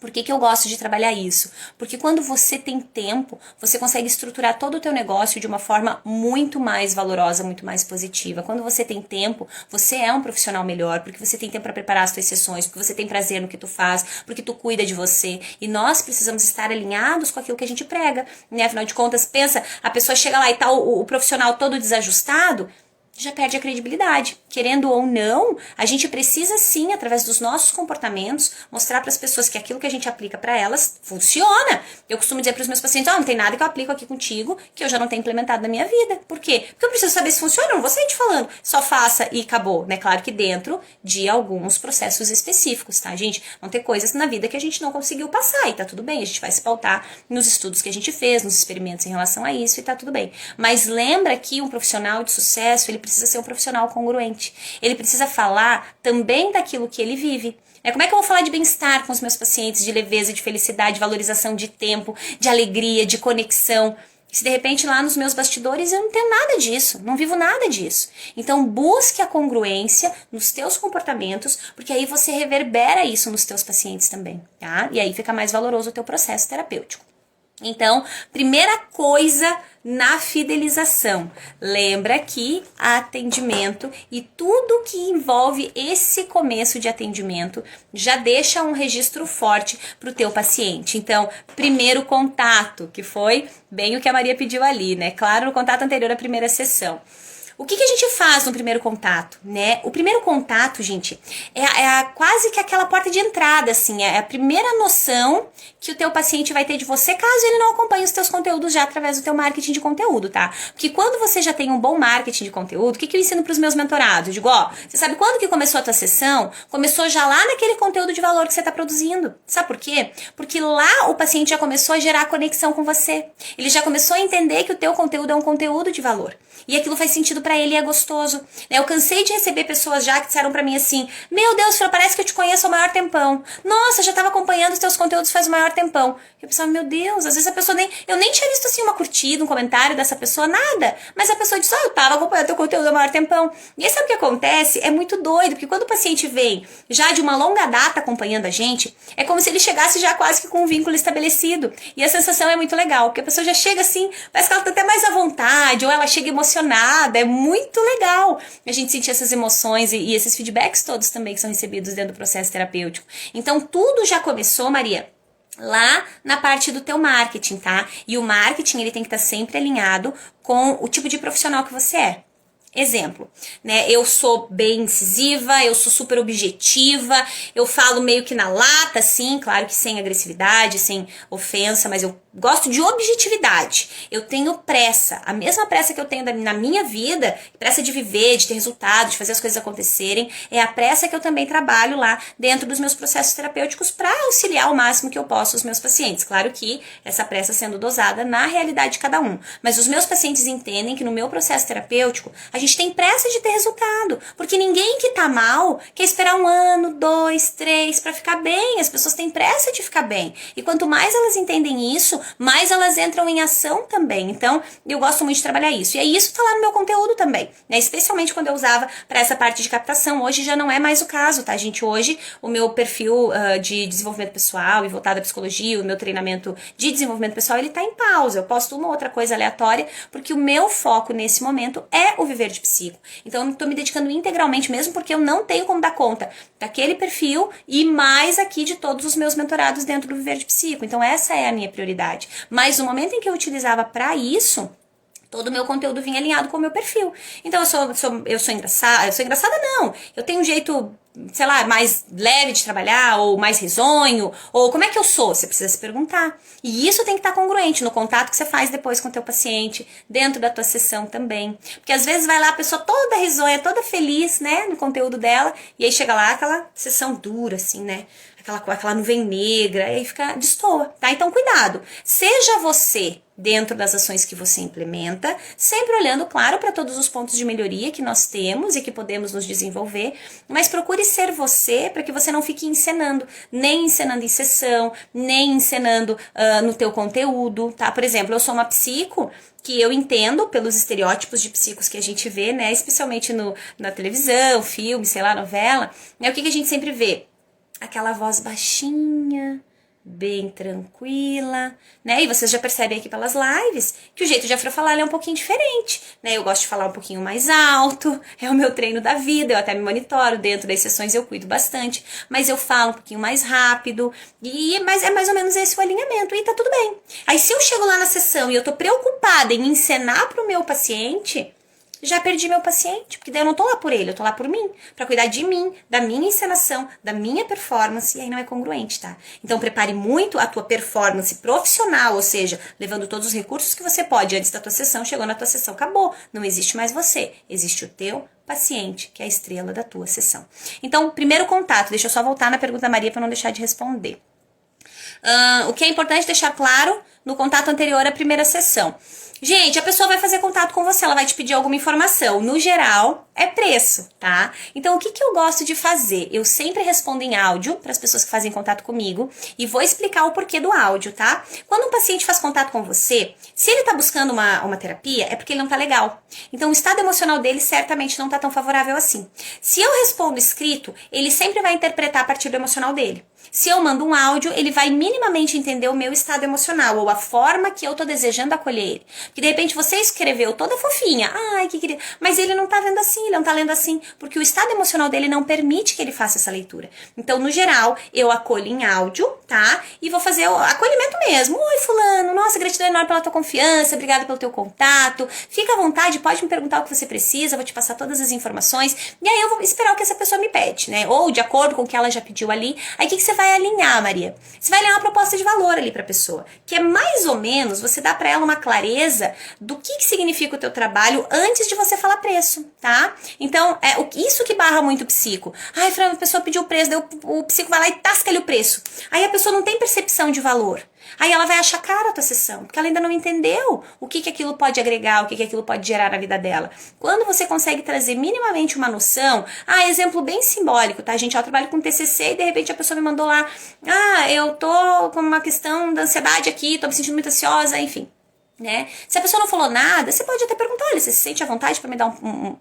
Por que que eu gosto de trabalhar isso? Porque quando você tem tempo, você consegue estruturar todo o teu negócio de uma forma muito mais valorosa, muito mais positiva. Quando você tem tempo, você é um profissional melhor, porque você tem tempo para preparar as tuas sessões, porque você tem prazer no que tu faz, porque tu cuida de você. E nós precisamos estar alinhados com aquilo que a gente prega, né? Afinal de contas, pensa, a pessoa chega lá e tá o profissional todo desajustado, já perde a credibilidade. Querendo ou não, a gente precisa sim, através dos nossos comportamentos, mostrar para as pessoas que aquilo que a gente aplica para elas funciona. Eu costumo dizer para os meus pacientes, não tem nada que eu aplico aqui contigo que eu já não tenho implementado na minha vida. Por quê? Porque eu preciso saber se funciona, eu não vou sair te falando. Só faça e acabou, né? Claro que dentro de alguns processos específicos, tá, gente? Vão ter coisas na vida que a gente não conseguiu passar e tá tudo bem. A gente vai se pautar nos estudos que a gente fez, nos experimentos em relação a isso e tá tudo bem. Mas lembra que um profissional de sucesso, ele precisa ser um profissional congruente. Ele precisa falar também daquilo que ele vive. Como é que eu vou falar de bem-estar com os meus pacientes, de leveza, de felicidade, de valorização de tempo, de alegria, de conexão, se de repente lá nos meus bastidores eu não tenho nada disso, não vivo nada disso? Então busque a congruência nos teus comportamentos, porque aí você reverbera isso nos teus pacientes também, tá? E aí fica mais valoroso o teu processo terapêutico. Então, primeira coisa na fidelização, lembra que atendimento e tudo que envolve esse começo de atendimento já deixa um registro forte para o teu paciente. Então, primeiro contato, que foi bem o que a Maria pediu ali, né? Claro, no contato anterior à primeira sessão. O que a gente faz no primeiro contato, né? O primeiro contato, gente, quase que aquela porta de entrada, assim, é a primeira noção que o teu paciente vai ter de você, caso ele não acompanhe os teus conteúdos já através do teu marketing de conteúdo, tá? Porque quando você já tem um bom marketing de conteúdo, o que eu ensino para os meus mentorados? Eu digo, você sabe quando que começou a tua sessão? Começou já lá naquele conteúdo de valor que você tá produzindo. Sabe por quê? Porque lá o paciente já começou a gerar conexão com você. Ele já começou a entender que o teu conteúdo é um conteúdo de valor. E aquilo faz sentido pra ele e é gostoso. Eu cansei de receber pessoas já que disseram pra mim assim, meu Deus, Fran, parece que eu te conheço há o maior tempão. Nossa, eu já tava acompanhando os teus conteúdos faz o maior tempão. Eu pensava, meu Deus, às vezes a pessoa eu nem tinha visto assim uma curtida, um comentário dessa pessoa, nada. Mas a pessoa disse, eu tava acompanhando teu conteúdo há o maior tempão. E aí sabe o que acontece? É muito doido, porque quando o paciente vem já de uma longa data acompanhando a gente, é como se ele chegasse já quase que com um vínculo estabelecido. E a sensação é muito legal, porque a pessoa já chega assim, parece que ela tá até mais à vontade, ou ela chega emocionada, é muito legal a gente sentir essas emoções e esses feedbacks todos também que são recebidos dentro do processo terapêutico. Então tudo já começou, Maria, lá na parte do teu marketing, tá? E o marketing, ele tem que estar sempre alinhado com o tipo de profissional que você é. Exemplo, né? Eu sou bem incisiva, eu sou super objetiva, eu falo meio que na lata, assim, claro que sem agressividade, sem ofensa, mas eu gosto de objetividade. Eu tenho pressa, a mesma pressa que eu tenho na minha vida, pressa de viver, de ter resultado, de fazer as coisas acontecerem, é a pressa que eu também trabalho lá dentro dos meus processos terapêuticos para auxiliar o máximo que eu posso os meus pacientes. Claro que essa pressa sendo dosada na realidade de cada um, mas os meus pacientes entendem que no meu processo terapêutico a gente tem pressa de ter resultado, porque ninguém que tá mal quer esperar 1 ano, 2, 3 para ficar bem. As pessoas têm pressa de ficar bem. E quanto mais elas entendem isso, mais elas entram em ação também. Então, eu gosto muito de trabalhar isso. E aí isso tá lá no meu conteúdo também, né? Especialmente quando eu usava para essa parte de captação. Hoje já não é mais o caso, tá, gente? Hoje o meu perfil de desenvolvimento pessoal e voltado à psicologia, o meu treinamento de desenvolvimento pessoal, ele tá em pausa. Eu posto uma outra coisa aleatória, porque o meu foco nesse momento é o viver de psico. Então, eu tô me dedicando integralmente mesmo, porque eu não tenho como dar conta daquele perfil e mais aqui de todos os meus mentorados dentro do viver de psico. Então, essa é a minha prioridade. Mas no momento em que eu utilizava para isso, todo o meu conteúdo vinha alinhado com o meu perfil. Então, eu sou engraçada. Eu sou engraçada, não. Eu tenho um jeito, sei lá, mais leve de trabalhar, ou mais risonho, ou como é que eu sou? Você precisa se perguntar. E isso tem que estar congruente no contato que você faz depois com o teu paciente, dentro da tua sessão também. Porque às vezes vai lá a pessoa toda risonha, toda feliz, né, no conteúdo dela, e aí chega lá aquela sessão dura, assim, né? Aquela nuvem negra, e aí fica destoa, tá? Então, cuidado. Seja você dentro das ações que você implementa, sempre olhando, claro, para todos os pontos de melhoria que nós temos e que podemos nos desenvolver, mas procure ser você para que você não fique encenando, nem encenando em sessão, nem encenando no teu conteúdo, tá? Por exemplo, eu sou uma psico que eu entendo pelos estereótipos de psicos que a gente vê, né? Especialmente na televisão, filme, sei lá, novela, né? O que a gente sempre vê? Aquela voz baixinha, bem tranquila, né? E vocês já percebem aqui pelas lives que o jeito de Afro falar é um pouquinho diferente, né? Eu gosto de falar um pouquinho mais alto, é o meu treino da vida, eu até me monitoro, dentro das sessões eu cuido bastante, mas eu falo um pouquinho mais rápido, mas é mais ou menos esse o alinhamento, e tá tudo bem. Aí se eu chego lá na sessão e eu tô preocupada em encenar pro meu paciente, já perdi meu paciente, porque daí eu não tô lá por ele, eu tô lá por mim, pra cuidar de mim, da minha encenação, da minha performance, e aí não é congruente, tá? Então prepare muito a tua performance profissional, ou seja, levando todos os recursos que você pode antes da tua sessão, chegou na tua sessão, acabou, não existe mais você, existe o teu paciente, que é a estrela da tua sessão. Então, primeiro contato, deixa eu só voltar na pergunta da Maria pra não deixar de responder. O que é importante deixar claro no contato anterior à primeira sessão. Gente, a pessoa vai fazer contato com você, ela vai te pedir alguma informação. No geral, é preço, tá? Então, o que eu gosto de fazer? Eu sempre respondo em áudio para as pessoas que fazem contato comigo e vou explicar o porquê do áudio, tá? Quando um paciente faz contato com você, se ele tá buscando uma terapia, é porque ele não tá legal. Então, o estado emocional dele certamente não tá tão favorável assim. Se eu respondo escrito, ele sempre vai interpretar a partir do emocional dele. Se eu mando um áudio, ele vai minimamente entender o meu estado emocional ou a forma que eu tô desejando acolher ele. Que de repente você escreveu toda fofinha, ai que querida, mas ele não tá vendo assim, ele não tá lendo assim, porque o estado emocional dele não permite que ele faça essa leitura. Então, no geral, eu acolho em áudio, tá? E vou fazer o acolhimento mesmo. Oi, fulano, nossa, gratidão enorme pela tua confiança, obrigada pelo teu contato. Fica à vontade, pode me perguntar o que você precisa, vou te passar todas as informações. E aí eu vou esperar o que essa pessoa me pede, né? Ou de acordo com o que ela já pediu ali. Aí o que você vai alinhar, Maria? Você vai alinhar uma proposta de valor ali pra pessoa, que é mais ou menos você dá pra ela uma clareza do que significa o teu trabalho antes de você falar preço, tá? Então, isso que barra muito o psico. Ai, Fran, a pessoa pediu o preço, daí o psico vai lá e tasca ali o preço. Aí a pessoa não tem percepção de valor. Aí ela vai achar cara a tua sessão, porque ela ainda não entendeu o que aquilo pode agregar, o que aquilo pode gerar na vida dela. Quando você consegue trazer minimamente uma noção, exemplo bem simbólico, tá, gente? Eu trabalho com TCC e de repente a pessoa me mandou lá, eu tô com uma questão da ansiedade aqui, tô me sentindo muito ansiosa, enfim. Né? Se a pessoa não falou nada, você pode até perguntar, olha, você se sente à vontade para me dar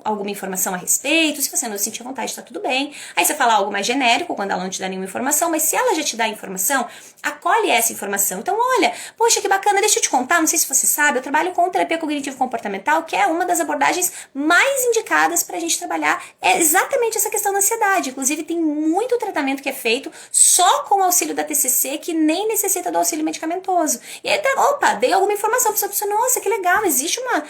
alguma informação a respeito? Se você não se sentir à vontade, tá tudo bem. Aí você fala algo mais genérico, quando ela não te dá nenhuma informação, mas se ela já te dá a informação, acolhe essa informação. Então, olha, poxa, que bacana, deixa eu te contar, não sei se você sabe, eu trabalho com terapia cognitivo-comportamental, que é uma das abordagens mais indicadas pra gente trabalhar, é exatamente essa questão da ansiedade. Inclusive, tem muito tratamento que é feito só com o auxílio da TCC, que nem necessita do auxílio medicamentoso. E aí, dei alguma informação pra pessoa, nossa, que legal, existe uma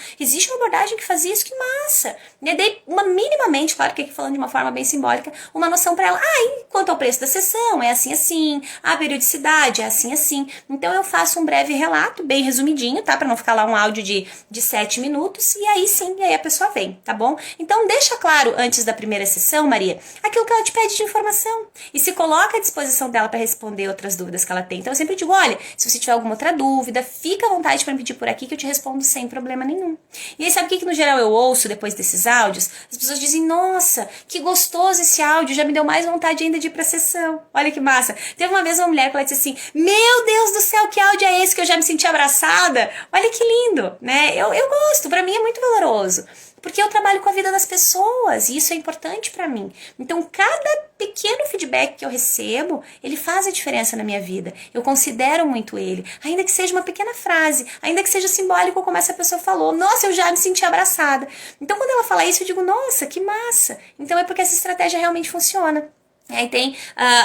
abordagem que faz isso, que massa. E dei minimamente, claro que aqui falando de uma forma bem simbólica, uma noção pra ela. E quanto ao preço da sessão, é assim, a periodicidade é assim. Então eu faço um breve relato, bem resumidinho, tá? Pra não ficar lá um áudio de 7 minutos, e aí sim, e aí a pessoa vem, tá bom? Então deixa claro, antes da primeira sessão, Maria, aquilo que ela te pede de informação. E se coloca à disposição dela pra responder outras dúvidas que ela tem. Então eu sempre digo, olha, se você tiver alguma outra dúvida, fica à vontade pra me pedir por aqui que eu te respondo sem problema nenhum. E aí sabe o que no geral eu ouço depois desses áudios? As pessoas dizem, nossa, que gostoso esse áudio, já me deu mais vontade ainda de ir pra sessão. Olha que massa. Teve uma vez uma mulher que ela disse assim, meu Deus do céu, que áudio é esse que eu já me senti abraçada? Olha que lindo, né? Eu gosto, pra mim é muito valoroso. Porque eu trabalho com a vida das pessoas e isso é importante pra mim. Então, cada pequeno feedback que eu recebo, ele faz a diferença na minha vida. Eu considero muito ele. Ainda que seja uma pequena frase, ainda que seja simbólico como essa pessoa falou. Nossa, eu já me senti abraçada. Então, quando ela fala isso, eu digo, nossa, que massa. Então, é porque essa estratégia realmente funciona. Aí tem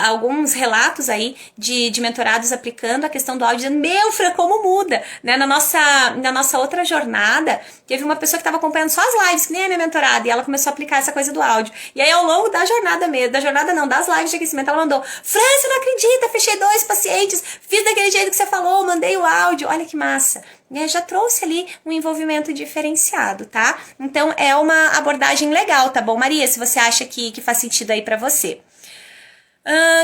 alguns relatos aí de mentorados aplicando a questão do áudio, dizendo, meu, Fran, como muda, né? Na nossa outra jornada, teve uma pessoa que estava acompanhando só as lives, que nem a minha mentorada, e ela começou a aplicar essa coisa do áudio. E aí, ao longo da jornada mesmo, das lives de aquecimento, ela mandou, Fran, você não acredita, fechei 2 pacientes, fiz daquele jeito que você falou, mandei o áudio, olha que massa. Já trouxe ali um envolvimento diferenciado, tá? Então, é uma abordagem legal, tá bom, Maria? Se você acha que faz sentido aí pra você.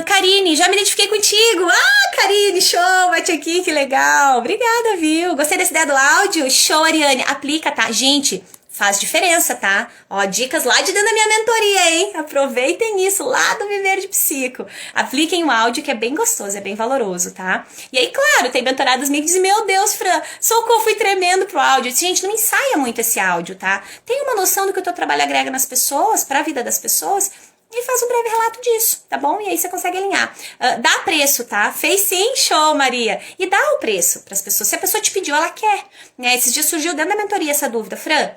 Karine, já me identifiquei contigo. Karine, show, bate aqui, que legal. Obrigada, viu? Gostei dessa ideia do áudio? Show, Ariane. Aplica, tá? Gente, faz diferença, tá? Ó, dicas lá de dentro da minha mentoria, hein? Aproveitem isso lá do Viver de Psico. Apliquem o áudio que é bem gostoso, é bem valoroso, tá? E aí, claro, tem mentoradas minhas que dizem, meu Deus, Fran, socorro, fui tremendo pro áudio. Gente, não ensaia muito esse áudio, tá? Tem uma noção do que o teu trabalho agrega nas pessoas, pra vida das pessoas, e faz um breve relato disso, tá bom? E aí você consegue alinhar. Dá preço, tá? Fez sim, show, Maria. E dá o preço pras pessoas. Se a pessoa te pediu, ela quer. Né? Esses dias surgiu dentro da mentoria essa dúvida. Fran,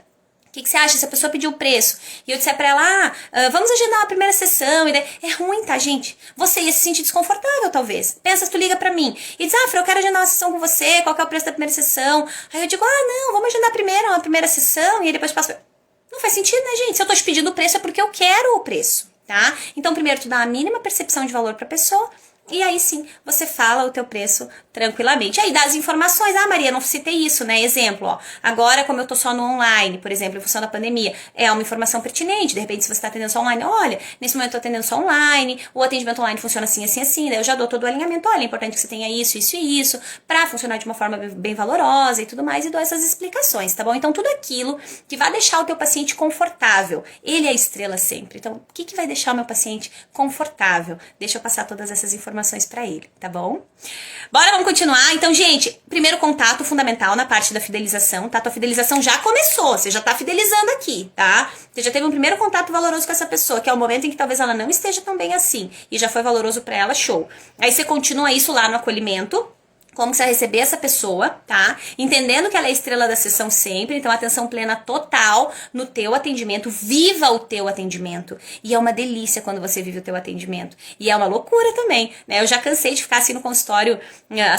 o que você acha se a pessoa pediu o preço? E eu disser pra ela, vamos agendar uma primeira sessão. E daí, é ruim, tá, gente? Você ia se sentir desconfortável, talvez. Pensa se tu liga pra mim e diz, Fran, eu quero agendar uma sessão com você, qual que é o preço da primeira sessão? Aí eu digo, não, vamos agendar primeiro uma primeira sessão. E aí depois passo... Não faz sentido, né, gente? Se eu tô te pedindo o preço, é porque eu quero o preço. Tá? Então, primeiro tu dá a mínima percepção de valor para a pessoa e aí sim você fala o teu preço tranquilamente. Aí dá as informações, Maria, não citei isso, né? Exemplo, ó, agora como eu tô só no online, por exemplo, em função da pandemia, é uma informação pertinente, de repente se você tá atendendo só online, olha, nesse momento eu tô atendendo só online, o atendimento online funciona assim, daí eu já dou todo o alinhamento, olha, é importante que você tenha isso e isso, pra funcionar de uma forma bem valorosa e tudo mais, e dou essas explicações, tá bom? Então tudo aquilo que vai deixar o teu paciente confortável, ele é a estrela sempre, então o que vai deixar o meu paciente confortável? Deixa eu passar todas essas informações pra ele, tá bom? Bora, vamos continuar. Então, gente, primeiro contato fundamental na parte da fidelização, tá? Tua fidelização já começou, você já tá fidelizando aqui, tá? Você já teve um primeiro contato valoroso com essa pessoa, que é o momento em que talvez ela não esteja tão bem assim, e já foi valoroso pra ela, show. Aí você continua isso lá no acolhimento, como você vai receber essa pessoa, tá? Entendendo que ela é a estrela da sessão sempre, então atenção plena total no teu atendimento, viva o teu atendimento. E é uma delícia quando você vive o teu atendimento. E é uma loucura também, né? Eu já cansei de ficar assim no consultório,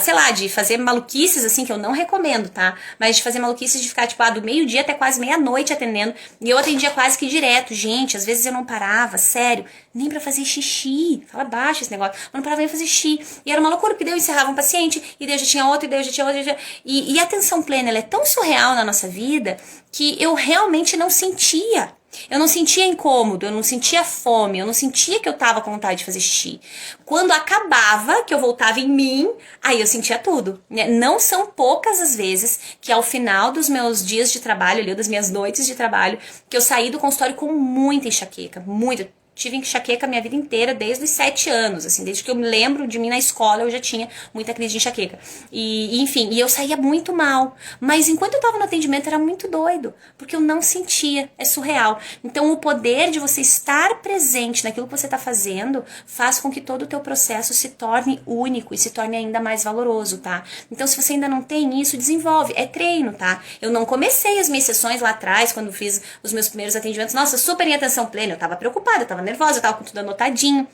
sei lá, de fazer maluquices assim, que eu não recomendo, tá? Mas de fazer maluquices de ficar, tipo, do meio-dia até quase meia-noite atendendo. E eu atendia quase que direto, gente, às vezes eu não parava, sério, nem pra fazer xixi. Fala baixo esse negócio. Eu não parava nem pra fazer xixi. E era uma loucura, porque daí eu encerrava um paciente, e daí eu já tinha outro, e daí eu já tinha outro. E a atenção plena, ela é tão surreal na nossa vida, que eu realmente não sentia Eu não sentia incômodo, eu não sentia fome, eu não sentia que eu tava com vontade de fazer xixi. Quando acabava, que eu voltava em mim, aí eu sentia tudo, né? Não são poucas as vezes que ao final dos meus dias de trabalho, ali, das minhas noites de trabalho, que eu saí do consultório com muita enxaqueca, muita. Tive enxaqueca a minha vida inteira, desde os 7 anos, assim, desde que eu me lembro de mim na escola, eu já tinha muita crise de enxaqueca. Enfim, eu saía muito mal. Mas enquanto eu tava no atendimento era muito doido, porque eu não sentia, é surreal. Então o poder de você estar presente naquilo que você tá fazendo faz com que todo o teu processo se torne único e se torne ainda mais valoroso, tá? Então se você ainda não tem isso, desenvolve, é treino, tá? Eu não comecei as minhas sessões lá atrás, quando fiz os meus primeiros atendimentos, nossa, super em atenção plena, eu tava preocupada, eu tava nervosa, eu tava com tudo anotadinho.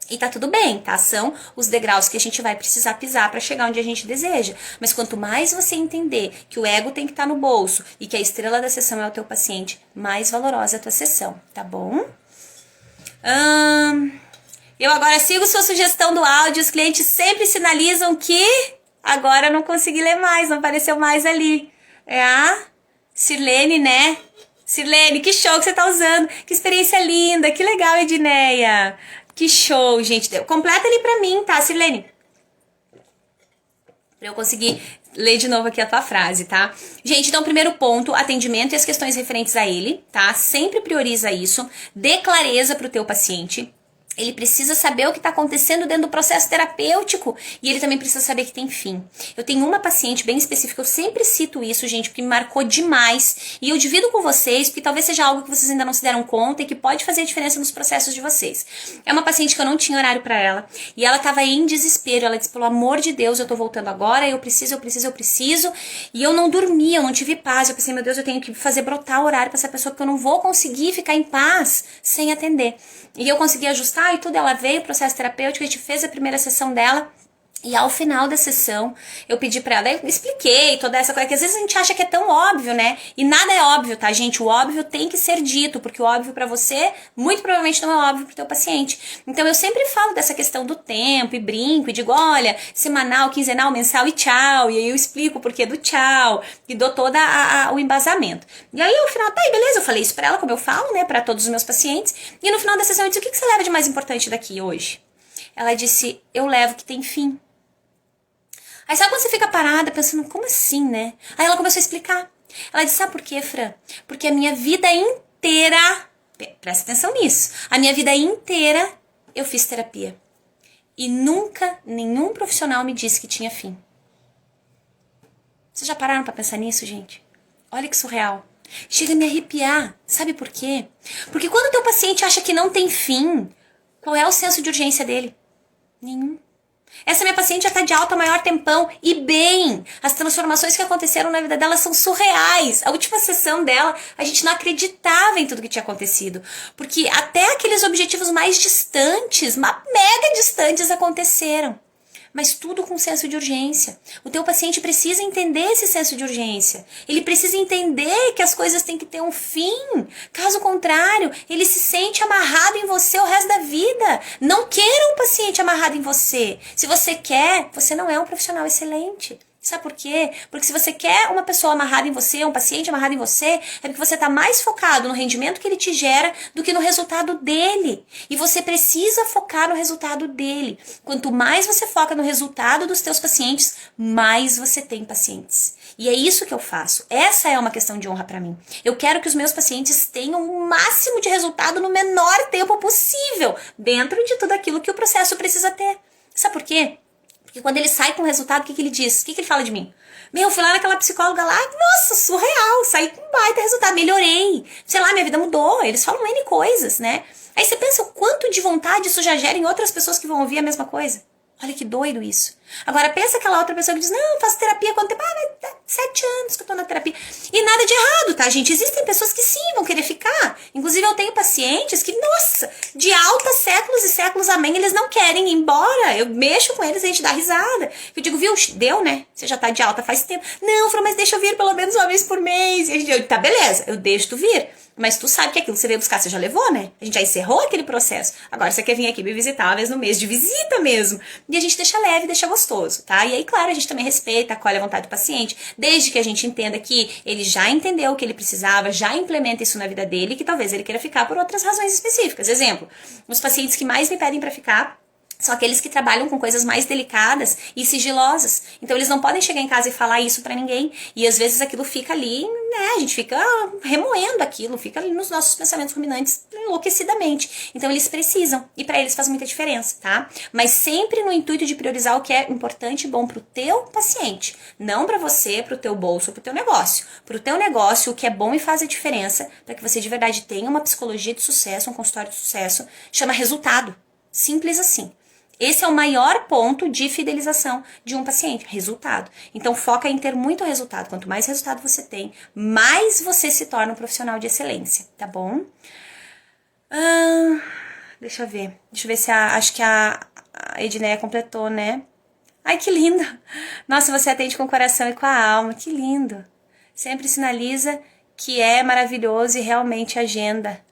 E tá tudo bem, tá? São os degraus que a gente vai precisar pisar para chegar onde a gente deseja. Mas quanto mais você entender que o ego tem que estar no bolso e que a estrela da sessão é o teu paciente, mais valorosa é a tua sessão, tá bom? Eu agora sigo sua sugestão do áudio. Os clientes sempre sinalizam que agora eu não consegui ler mais, não apareceu mais ali. É a Sirlene, né? Sirlene, que show que você tá usando. Que experiência linda, que legal, Edneia. Que show, gente. Completa ali pra mim, tá, Sirlene? Pra eu conseguir ler de novo aqui a tua frase, tá? Gente, então, primeiro ponto, atendimento e as questões referentes a ele, tá? Sempre prioriza isso. Dê clareza pro teu paciente. Ele precisa saber o que está acontecendo dentro do processo terapêutico e ele também precisa saber que tem fim. Eu tenho uma paciente bem específica, eu sempre cito isso, gente, porque me marcou demais e eu divido com vocês, porque talvez seja algo que vocês ainda não se deram conta e que pode fazer a diferença nos processos de vocês. É uma paciente que eu não tinha horário para ela e ela estava em desespero, ela disse, pelo amor de Deus, eu tô voltando agora, eu preciso, e eu não dormia, eu não tive paz, eu pensei, meu Deus, eu tenho que fazer brotar o horário para essa pessoa, porque eu não vou conseguir ficar em paz sem atender. E eu consegui ajustar e tudo, ela veio, o processo terapêutico, a gente fez a primeira sessão dela. E ao final da sessão, eu pedi pra ela, eu expliquei toda essa coisa, que às vezes a gente acha que é tão óbvio, né? E nada é óbvio, tá, gente? O óbvio tem que ser dito, porque o óbvio pra você, muito provavelmente não é óbvio pro teu paciente. Então eu sempre falo dessa questão do tempo, e brinco, e digo, olha, semanal, quinzenal, mensal e tchau. E aí eu explico o porquê do tchau, e dou todo o embasamento. E aí ao final, tá, e beleza, eu falei isso pra ela, como eu falo, né, pra todos os meus pacientes. E no final da sessão eu disse, o que você leva de mais importante daqui hoje? Ela disse, eu levo que tem fim. Aí sabe quando você fica parada pensando, como assim, né? Aí ela começou a explicar. Ela disse, sabe por quê, Fran? Porque a minha vida inteira, presta atenção nisso, a minha vida inteira eu fiz terapia. E nunca nenhum profissional me disse que tinha fim. Vocês já pararam pra pensar nisso, gente? Olha que surreal. Chega a me arrepiar. Sabe por quê? Porque quando o teu paciente acha que não tem fim, qual é o senso de urgência dele? Nenhum. Essa minha paciente já tá de alta há maior tempão e bem, as transformações que aconteceram na vida dela são surreais. A última sessão dela, a gente não acreditava em tudo que tinha acontecido, porque até aqueles objetivos mais distantes, mega distantes aconteceram. Mas tudo com senso de urgência. O teu paciente precisa entender esse senso de urgência. Ele precisa entender que as coisas têm que ter um fim. Caso contrário, ele se sente amarrado em você o resto da vida. Não queira um paciente amarrado em você. Se você quer, você não é um profissional excelente. Sabe por quê? Porque se você quer uma pessoa amarrada em você, um paciente amarrado em você, é porque você está mais focado no rendimento que ele te gera do que no resultado dele. E você precisa focar no resultado dele. Quanto mais você foca no resultado dos teus pacientes, mais você tem pacientes. E é isso que eu faço. Essa é uma questão de honra para mim. Eu quero que os meus pacientes tenham o máximo de resultado no menor tempo possível, dentro de tudo aquilo que o processo precisa ter. Sabe por quê? Porque quando ele sai com o resultado, o que ele diz? O que ele fala de mim? Eu fui lá naquela psicóloga lá, nossa, surreal, saí com um baita resultado, melhorei. Sei lá, minha vida mudou, eles falam N coisas, né? Aí você pensa o quanto de vontade isso já gera em outras pessoas que vão ouvir a mesma coisa. Olha que doido isso. Agora pensa aquela outra pessoa que diz, não, faço terapia há quanto tempo? Mas 7 anos que eu tô na terapia. E nada de errado, tá, gente? Existem pessoas que sim, vão querer ficar. Inclusive eu tenho pacientes que, nossa, de alta, séculos e séculos, amém, eles não querem ir embora. Eu mexo com eles, a gente dá risada. Eu digo, viu, deu, né? Você já tá de alta faz tempo. Não, Fran, mas deixa eu vir pelo menos uma vez por mês. E a gente, tá, beleza, eu deixo tu vir. Mas tu sabe que aquilo que você veio buscar, você já levou, né? A gente já encerrou aquele processo. Agora você quer vir aqui me visitar uma vez no mês, de visita mesmo. E a gente deixa leve, deixa gostoso, tá? E aí, claro, a gente também respeita, acolhe a vontade do paciente, desde que a gente entenda que ele já entendeu o que ele precisava, já implementa isso na vida dele, que talvez ele queira ficar por outras razões específicas. Exemplo, os pacientes que mais me pedem pra ficar são aqueles que trabalham com coisas mais delicadas e sigilosas. Então, eles não podem chegar em casa e falar isso pra ninguém. E, às vezes, aquilo fica ali, né? A gente fica remoendo aquilo, fica ali nos nossos pensamentos ruminantes enlouquecidamente. Então, eles precisam. E pra eles faz muita diferença, tá? Mas sempre no intuito de priorizar o que é importante e bom pro teu paciente. Não pra você, pro teu bolso, pro teu negócio. Pro teu negócio, o que é bom e faz a diferença para que você de verdade tenha uma psicologia de sucesso, um consultório de sucesso, chama resultado. Simples assim. Esse é o maior ponto de fidelização de um paciente, resultado. Então, foca em ter muito resultado. Quanto mais resultado você tem, mais você se torna um profissional de excelência, tá bom? Deixa eu ver. Deixa eu ver se acho que a Edneia completou, né? Ai, que lindo! Nossa, você atende com o coração e com a alma. Que lindo! Sempre sinaliza que é maravilhoso e realmente agenda.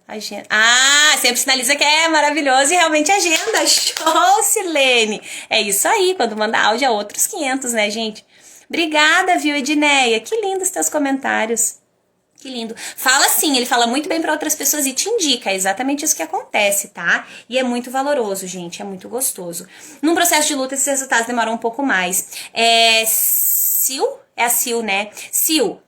Ah, sempre sinaliza que é maravilhoso e realmente agenda. Show, Silene! É isso aí, quando manda áudio é outros 500, né, gente? Obrigada, viu, Edneia? Que lindo os teus comentários. Que lindo. Fala assim, ele fala muito bem para outras pessoas e te indica, é exatamente isso que acontece, tá? E é muito valoroso, gente, é muito gostoso. Num processo de luta, esses resultados demoram um pouco mais. Sil? É a Sil, né? Sil,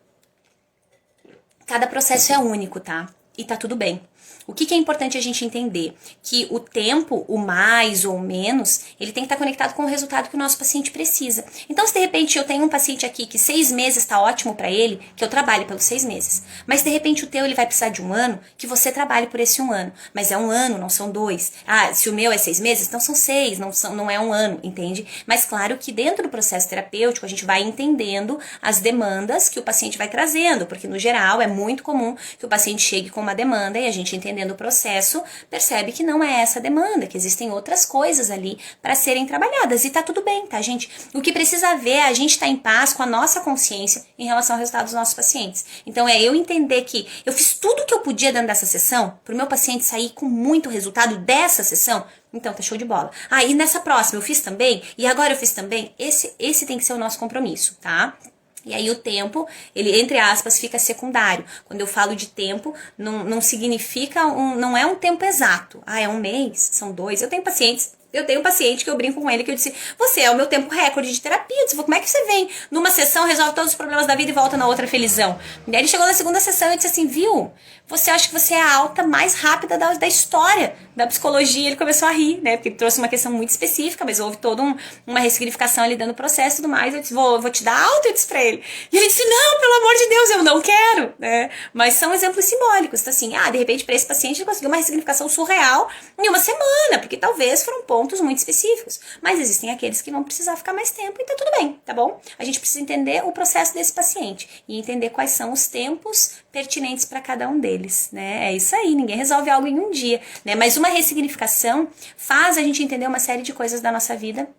cada processo é único, tá? E tá tudo bem. O que é importante a gente entender? Que o tempo, o mais ou menos, ele tem que estar conectado com o resultado que o nosso paciente precisa. Então, se de repente eu tenho um paciente aqui que 6 meses está ótimo para ele, que eu trabalhe pelos 6 meses. Mas de repente o teu ele vai precisar de 1 ano, que você trabalhe por esse 1 ano. Mas é 1 ano, não são 2. Ah, se o meu é 6 meses, então são 6, não é 1 ano, entende? Mas claro que dentro do processo terapêutico a gente vai entendendo as demandas que o paciente vai trazendo, porque no geral é muito comum que o paciente chegue com uma demanda e a gente entendendo o processo, percebe que não é essa demanda, que existem outras coisas ali para serem trabalhadas. E tá tudo bem, tá, gente? O que precisa ver é a gente estar em paz com a nossa consciência em relação ao resultado dos nossos pacientes. Então é eu entender que eu fiz tudo o que eu podia dentro dessa sessão pro meu paciente sair com muito resultado dessa sessão. Então, tá show de bola. Ah, e nessa próxima eu fiz também? E agora eu fiz também? Esse tem que ser o nosso compromisso, tá? E aí o tempo, ele, entre aspas, fica secundário. Quando eu falo de tempo, não significa, não é um tempo exato. Ah, é 1 mês, são 2. Eu tenho paciente que eu brinco com ele, que eu disse, você é o meu tempo recorde de terapia. Eu disse, como é que você vem numa sessão, resolve todos os problemas da vida e volta na outra felizão? E aí ele chegou na segunda sessão e disse assim, viu, você acha que você é a alta mais rápida da história da psicologia. Ele começou a rir, né, porque ele trouxe uma questão muito específica, mas houve toda uma ressignificação ali dentro do processo e tudo mais. Eu disse, vou te dar alta, eu disse pra ele. E ele disse, não, pelo amor de Deus, eu não quero, né? Mas são exemplos simbólicos, então assim, de repente para esse paciente ele conseguiu uma ressignificação surreal em 1 semana, porque talvez foram pontos muito específicos. Mas existem aqueles que vão precisar ficar mais tempo e tá tudo bem, tá bom? A gente precisa entender o processo desse paciente e entender quais são os tempos pertinentes para cada um deles, né? É isso aí, ninguém resolve algo em um dia, né? Mas uma ressignificação faz a gente entender uma série de coisas da nossa vida,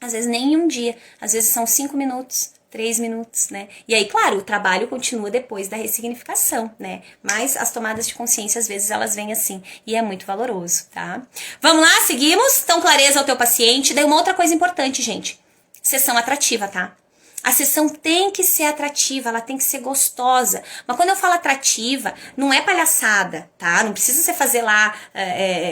às vezes nem em um dia, às vezes são 5 minutos, 3 minutos, né? E aí, claro, o trabalho continua depois da ressignificação, né? Mas as tomadas de consciência, às vezes, elas vêm assim, e é muito valoroso, tá? Vamos lá, seguimos? Então, clareza ao teu paciente. Daí uma outra coisa importante, gente. Sessão atrativa, tá? A sessão tem que ser atrativa, ela tem que ser gostosa. Mas quando eu falo atrativa, não é palhaçada, tá? Não precisa você fazer lá,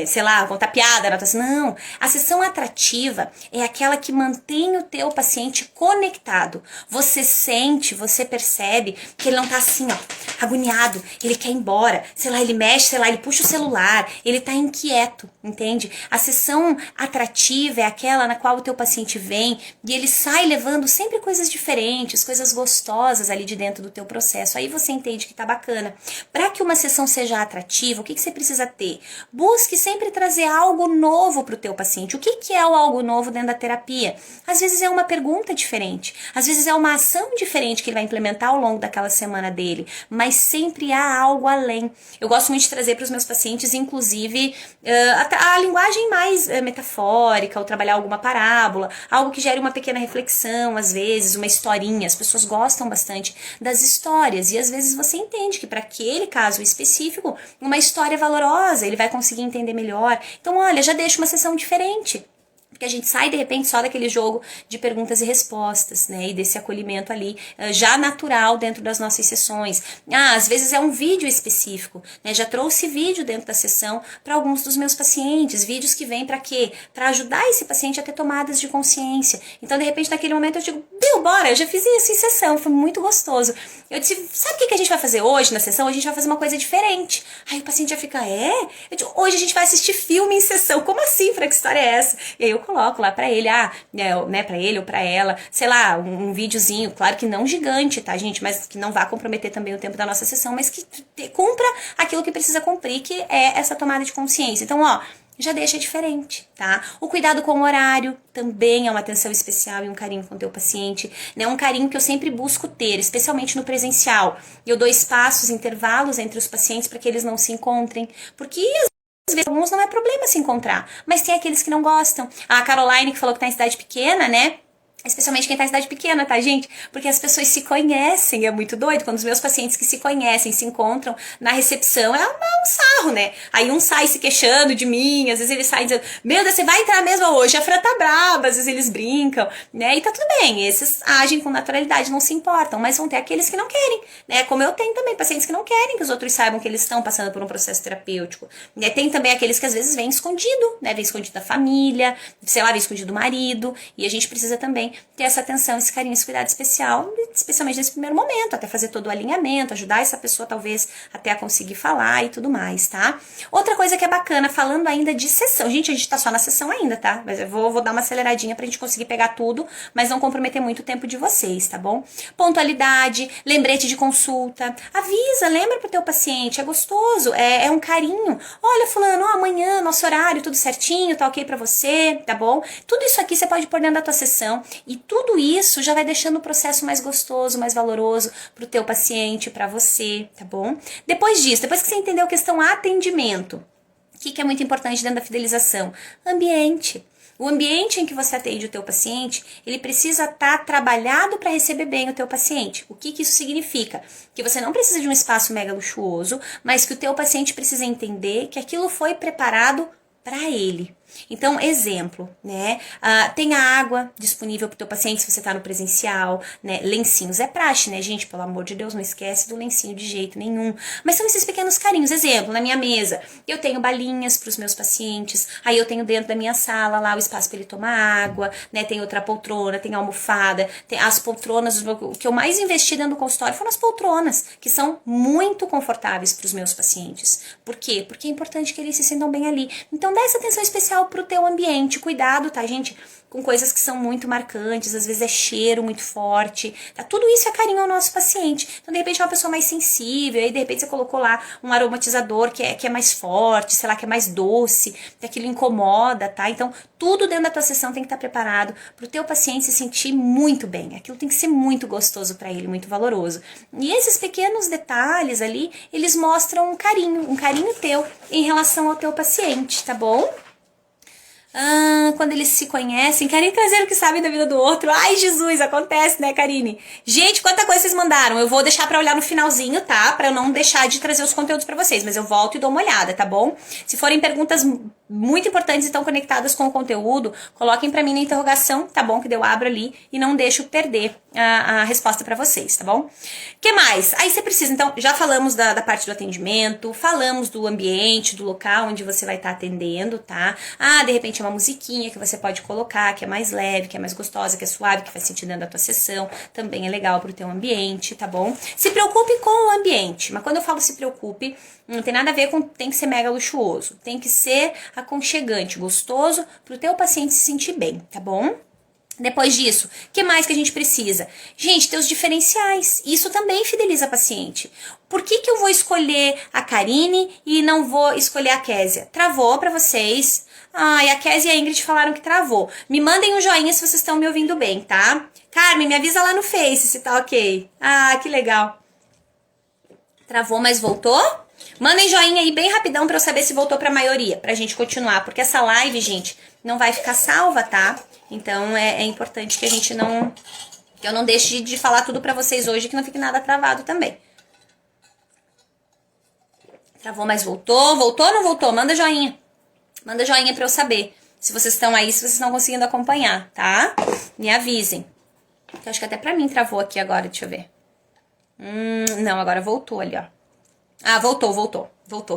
sei lá, contar piada, não. A sessão atrativa é aquela que mantém o teu paciente conectado. Você sente, você percebe que ele não tá assim, ó, agoniado, ele quer ir embora, sei lá, ele mexe, sei lá, ele puxa o celular, ele tá inquieto, entende? A sessão atrativa é aquela na qual o teu paciente vem e ele sai levando sempre coisas diferentes, coisas gostosas ali de dentro do teu processo. Aí você entende que tá bacana. Para que uma sessão seja atrativa, o que você precisa ter? Busque sempre trazer algo novo pro teu paciente. O que é o algo novo dentro da terapia? Às vezes é uma pergunta diferente, às vezes é uma ação diferente que ele vai implementar ao longo daquela semana dele, mas sempre há algo além. Eu gosto muito de trazer para os meus pacientes, inclusive, a linguagem mais metafórica, ou trabalhar alguma parábola, algo que gere uma pequena reflexão, às vezes, uma uma historinha. As pessoas gostam bastante das histórias e às vezes você entende que para aquele caso específico, uma história é valorosa, ele vai conseguir entender melhor. Então, olha, já deixa uma sessão diferente. Porque a gente sai, de repente, só daquele jogo de perguntas e respostas, né? E desse acolhimento ali, já natural dentro das nossas sessões. Às vezes é um vídeo específico, né? Já trouxe vídeo dentro da sessão para alguns dos meus pacientes. Vídeos que vêm para quê? Para ajudar esse paciente a ter tomadas de consciência. Então, de repente, naquele momento eu digo, bora, eu já fiz isso em sessão, foi muito gostoso. Eu disse, sabe o que a gente vai fazer hoje na sessão? A gente vai fazer uma coisa diferente. Aí o paciente já fica, Eu digo, hoje a gente vai assistir filme em sessão. Como assim, Fran? Que história é essa? E aí eu coloco lá pra ele, né, pra ele ou pra ela, sei lá, um videozinho, claro que não gigante, tá, gente, mas que não vá comprometer também o tempo da nossa sessão, mas que cumpra aquilo que precisa cumprir, que é essa tomada de consciência. Então, já deixa diferente, tá? O cuidado com o horário também é uma atenção especial e um carinho com o teu paciente, né? Um carinho que eu sempre busco ter, especialmente no presencial. Eu dou espaços, intervalos entre os pacientes para que eles não se encontrem, porque às vezes alguns não é problema se encontrar, mas tem aqueles que não gostam. A Caroline que falou que tá em cidade pequena, né? Especialmente quem tá em cidade pequena, tá, gente? Porque as pessoas se conhecem, é muito doido. Quando os meus pacientes que se conhecem, se encontram na recepção, é um sarro, né? Aí um sai se queixando de mim, às vezes eles saem dizendo, meu Deus, você vai entrar mesmo hoje? A Fran tá brava, às vezes eles brincam, né? E tá tudo bem, esses agem com naturalidade, não se importam, mas vão ter aqueles que não querem, né? Como eu tenho também pacientes que não querem que os outros saibam que eles estão passando por um processo terapêutico, né? Tem também aqueles que às vezes vêm escondido, né? Vem escondido da família, sei lá, vem escondido do marido, e a gente precisa também ter essa atenção, esse carinho, esse cuidado especial, especialmente nesse primeiro momento, até fazer todo o alinhamento, ajudar essa pessoa talvez até a conseguir falar e tudo mais, tá? Outra coisa que é bacana, falando ainda de sessão, gente, a gente tá só na sessão ainda, tá? Mas eu vou dar uma aceleradinha pra gente conseguir pegar tudo, mas não comprometer muito o tempo de vocês, tá bom? Pontualidade, lembrete de consulta, avisa, lembra pro teu paciente, é gostoso, é um carinho. Olha, fulano, amanhã, nosso horário, tudo certinho, tá ok pra você, tá bom? Tudo isso aqui você pode pôr dentro da tua sessão e tudo isso já vai deixando o processo mais gostoso, mais valoroso pro teu paciente, pra você, tá bom? Depois disso, depois que você entendeu a questão atendimento, o que é muito importante dentro da fidelização? Ambiente. O ambiente em que você atende o teu paciente, ele precisa estar trabalhado para receber bem o teu paciente. O que isso significa? Que você não precisa de um espaço mega luxuoso, mas que o teu paciente precisa entender que aquilo foi preparado para ele. Então, exemplo, né? Tenha água disponível para o teu paciente se você está no presencial, né? Lencinhos é praxe, né, gente? Pelo amor de Deus, não esquece do lencinho de jeito nenhum. Mas são esses pequenos carinhos. Exemplo, na minha mesa, eu tenho balinhas para os meus pacientes, aí eu tenho dentro da minha sala lá o espaço para ele tomar água, né? Tem outra poltrona, tem almofada, tem as poltronas, o que eu mais investi dentro do consultório foram as poltronas, que são muito confortáveis para os meus pacientes. Por quê? Porque é importante que eles se sintam bem ali. Então, dá essa atenção especial pro teu ambiente, cuidado, tá, gente? Com coisas que são muito marcantes, às vezes é cheiro muito forte, tá? Tudo isso é carinho ao nosso paciente. Então, de repente, é uma pessoa mais sensível, aí de repente você colocou lá um aromatizador que é mais forte, sei lá, que é mais doce, que aquilo incomoda, tá? Então, tudo dentro da tua sessão tem que estar preparado pro teu paciente se sentir muito bem. Aquilo tem que ser muito gostoso para ele, muito valoroso. E esses pequenos detalhes ali, eles mostram um carinho teu em relação ao teu paciente, tá bom? Quando eles se conhecem, querem trazer o que sabem da vida do outro. Ai, Jesus, acontece, né, Karine? Gente, quanta coisa vocês mandaram. Eu vou deixar pra olhar no finalzinho, tá? Pra eu não deixar de trazer os conteúdos pra vocês, mas eu volto e dou uma olhada, tá bom? Se forem perguntas muito importantes e estão conectadas com o conteúdo, coloquem pra mim na interrogação, tá bom? Que eu abro ali e não deixo perder a resposta pra vocês, tá bom? Que mais? Aí você precisa, então, já falamos da parte do atendimento, falamos do ambiente, do local onde você vai estar atendendo, tá? De repente uma musiquinha que você pode colocar, que é mais leve, que é mais gostosa, que é suave, que faz sentido dentro da tua sessão, também é legal pro teu ambiente, tá bom? Se preocupe com o ambiente, mas quando eu falo se preocupe, não tem nada a ver com tem que ser mega luxuoso, tem que ser aconchegante, gostoso, pro teu paciente se sentir bem, tá bom? Depois disso, o que mais que a gente precisa? Gente, ter os diferenciais. Isso também fideliza paciente. Por que eu vou escolher a Karine e não vou escolher a Késia? Travou pra vocês. E a Késia e a Ingrid falaram que travou. Me mandem um joinha se vocês estão me ouvindo bem, tá? Carmen, me avisa lá no Face se tá ok. Que legal. Travou, mas voltou? Mandem joinha aí bem rapidão pra eu saber se voltou pra maioria, pra gente continuar. Porque essa live, gente, não vai ficar salva, tá? Então, é importante que a gente Que eu não deixe de falar tudo pra vocês hoje, que não fique nada travado também. Travou, mas voltou? Voltou ou não voltou? Manda joinha. Manda joinha pra eu saber se vocês estão aí, se vocês estão conseguindo acompanhar, tá? Me avisem. Eu acho que até pra mim travou aqui agora, deixa eu ver. Não, agora voltou ali, ó. Ah, voltou.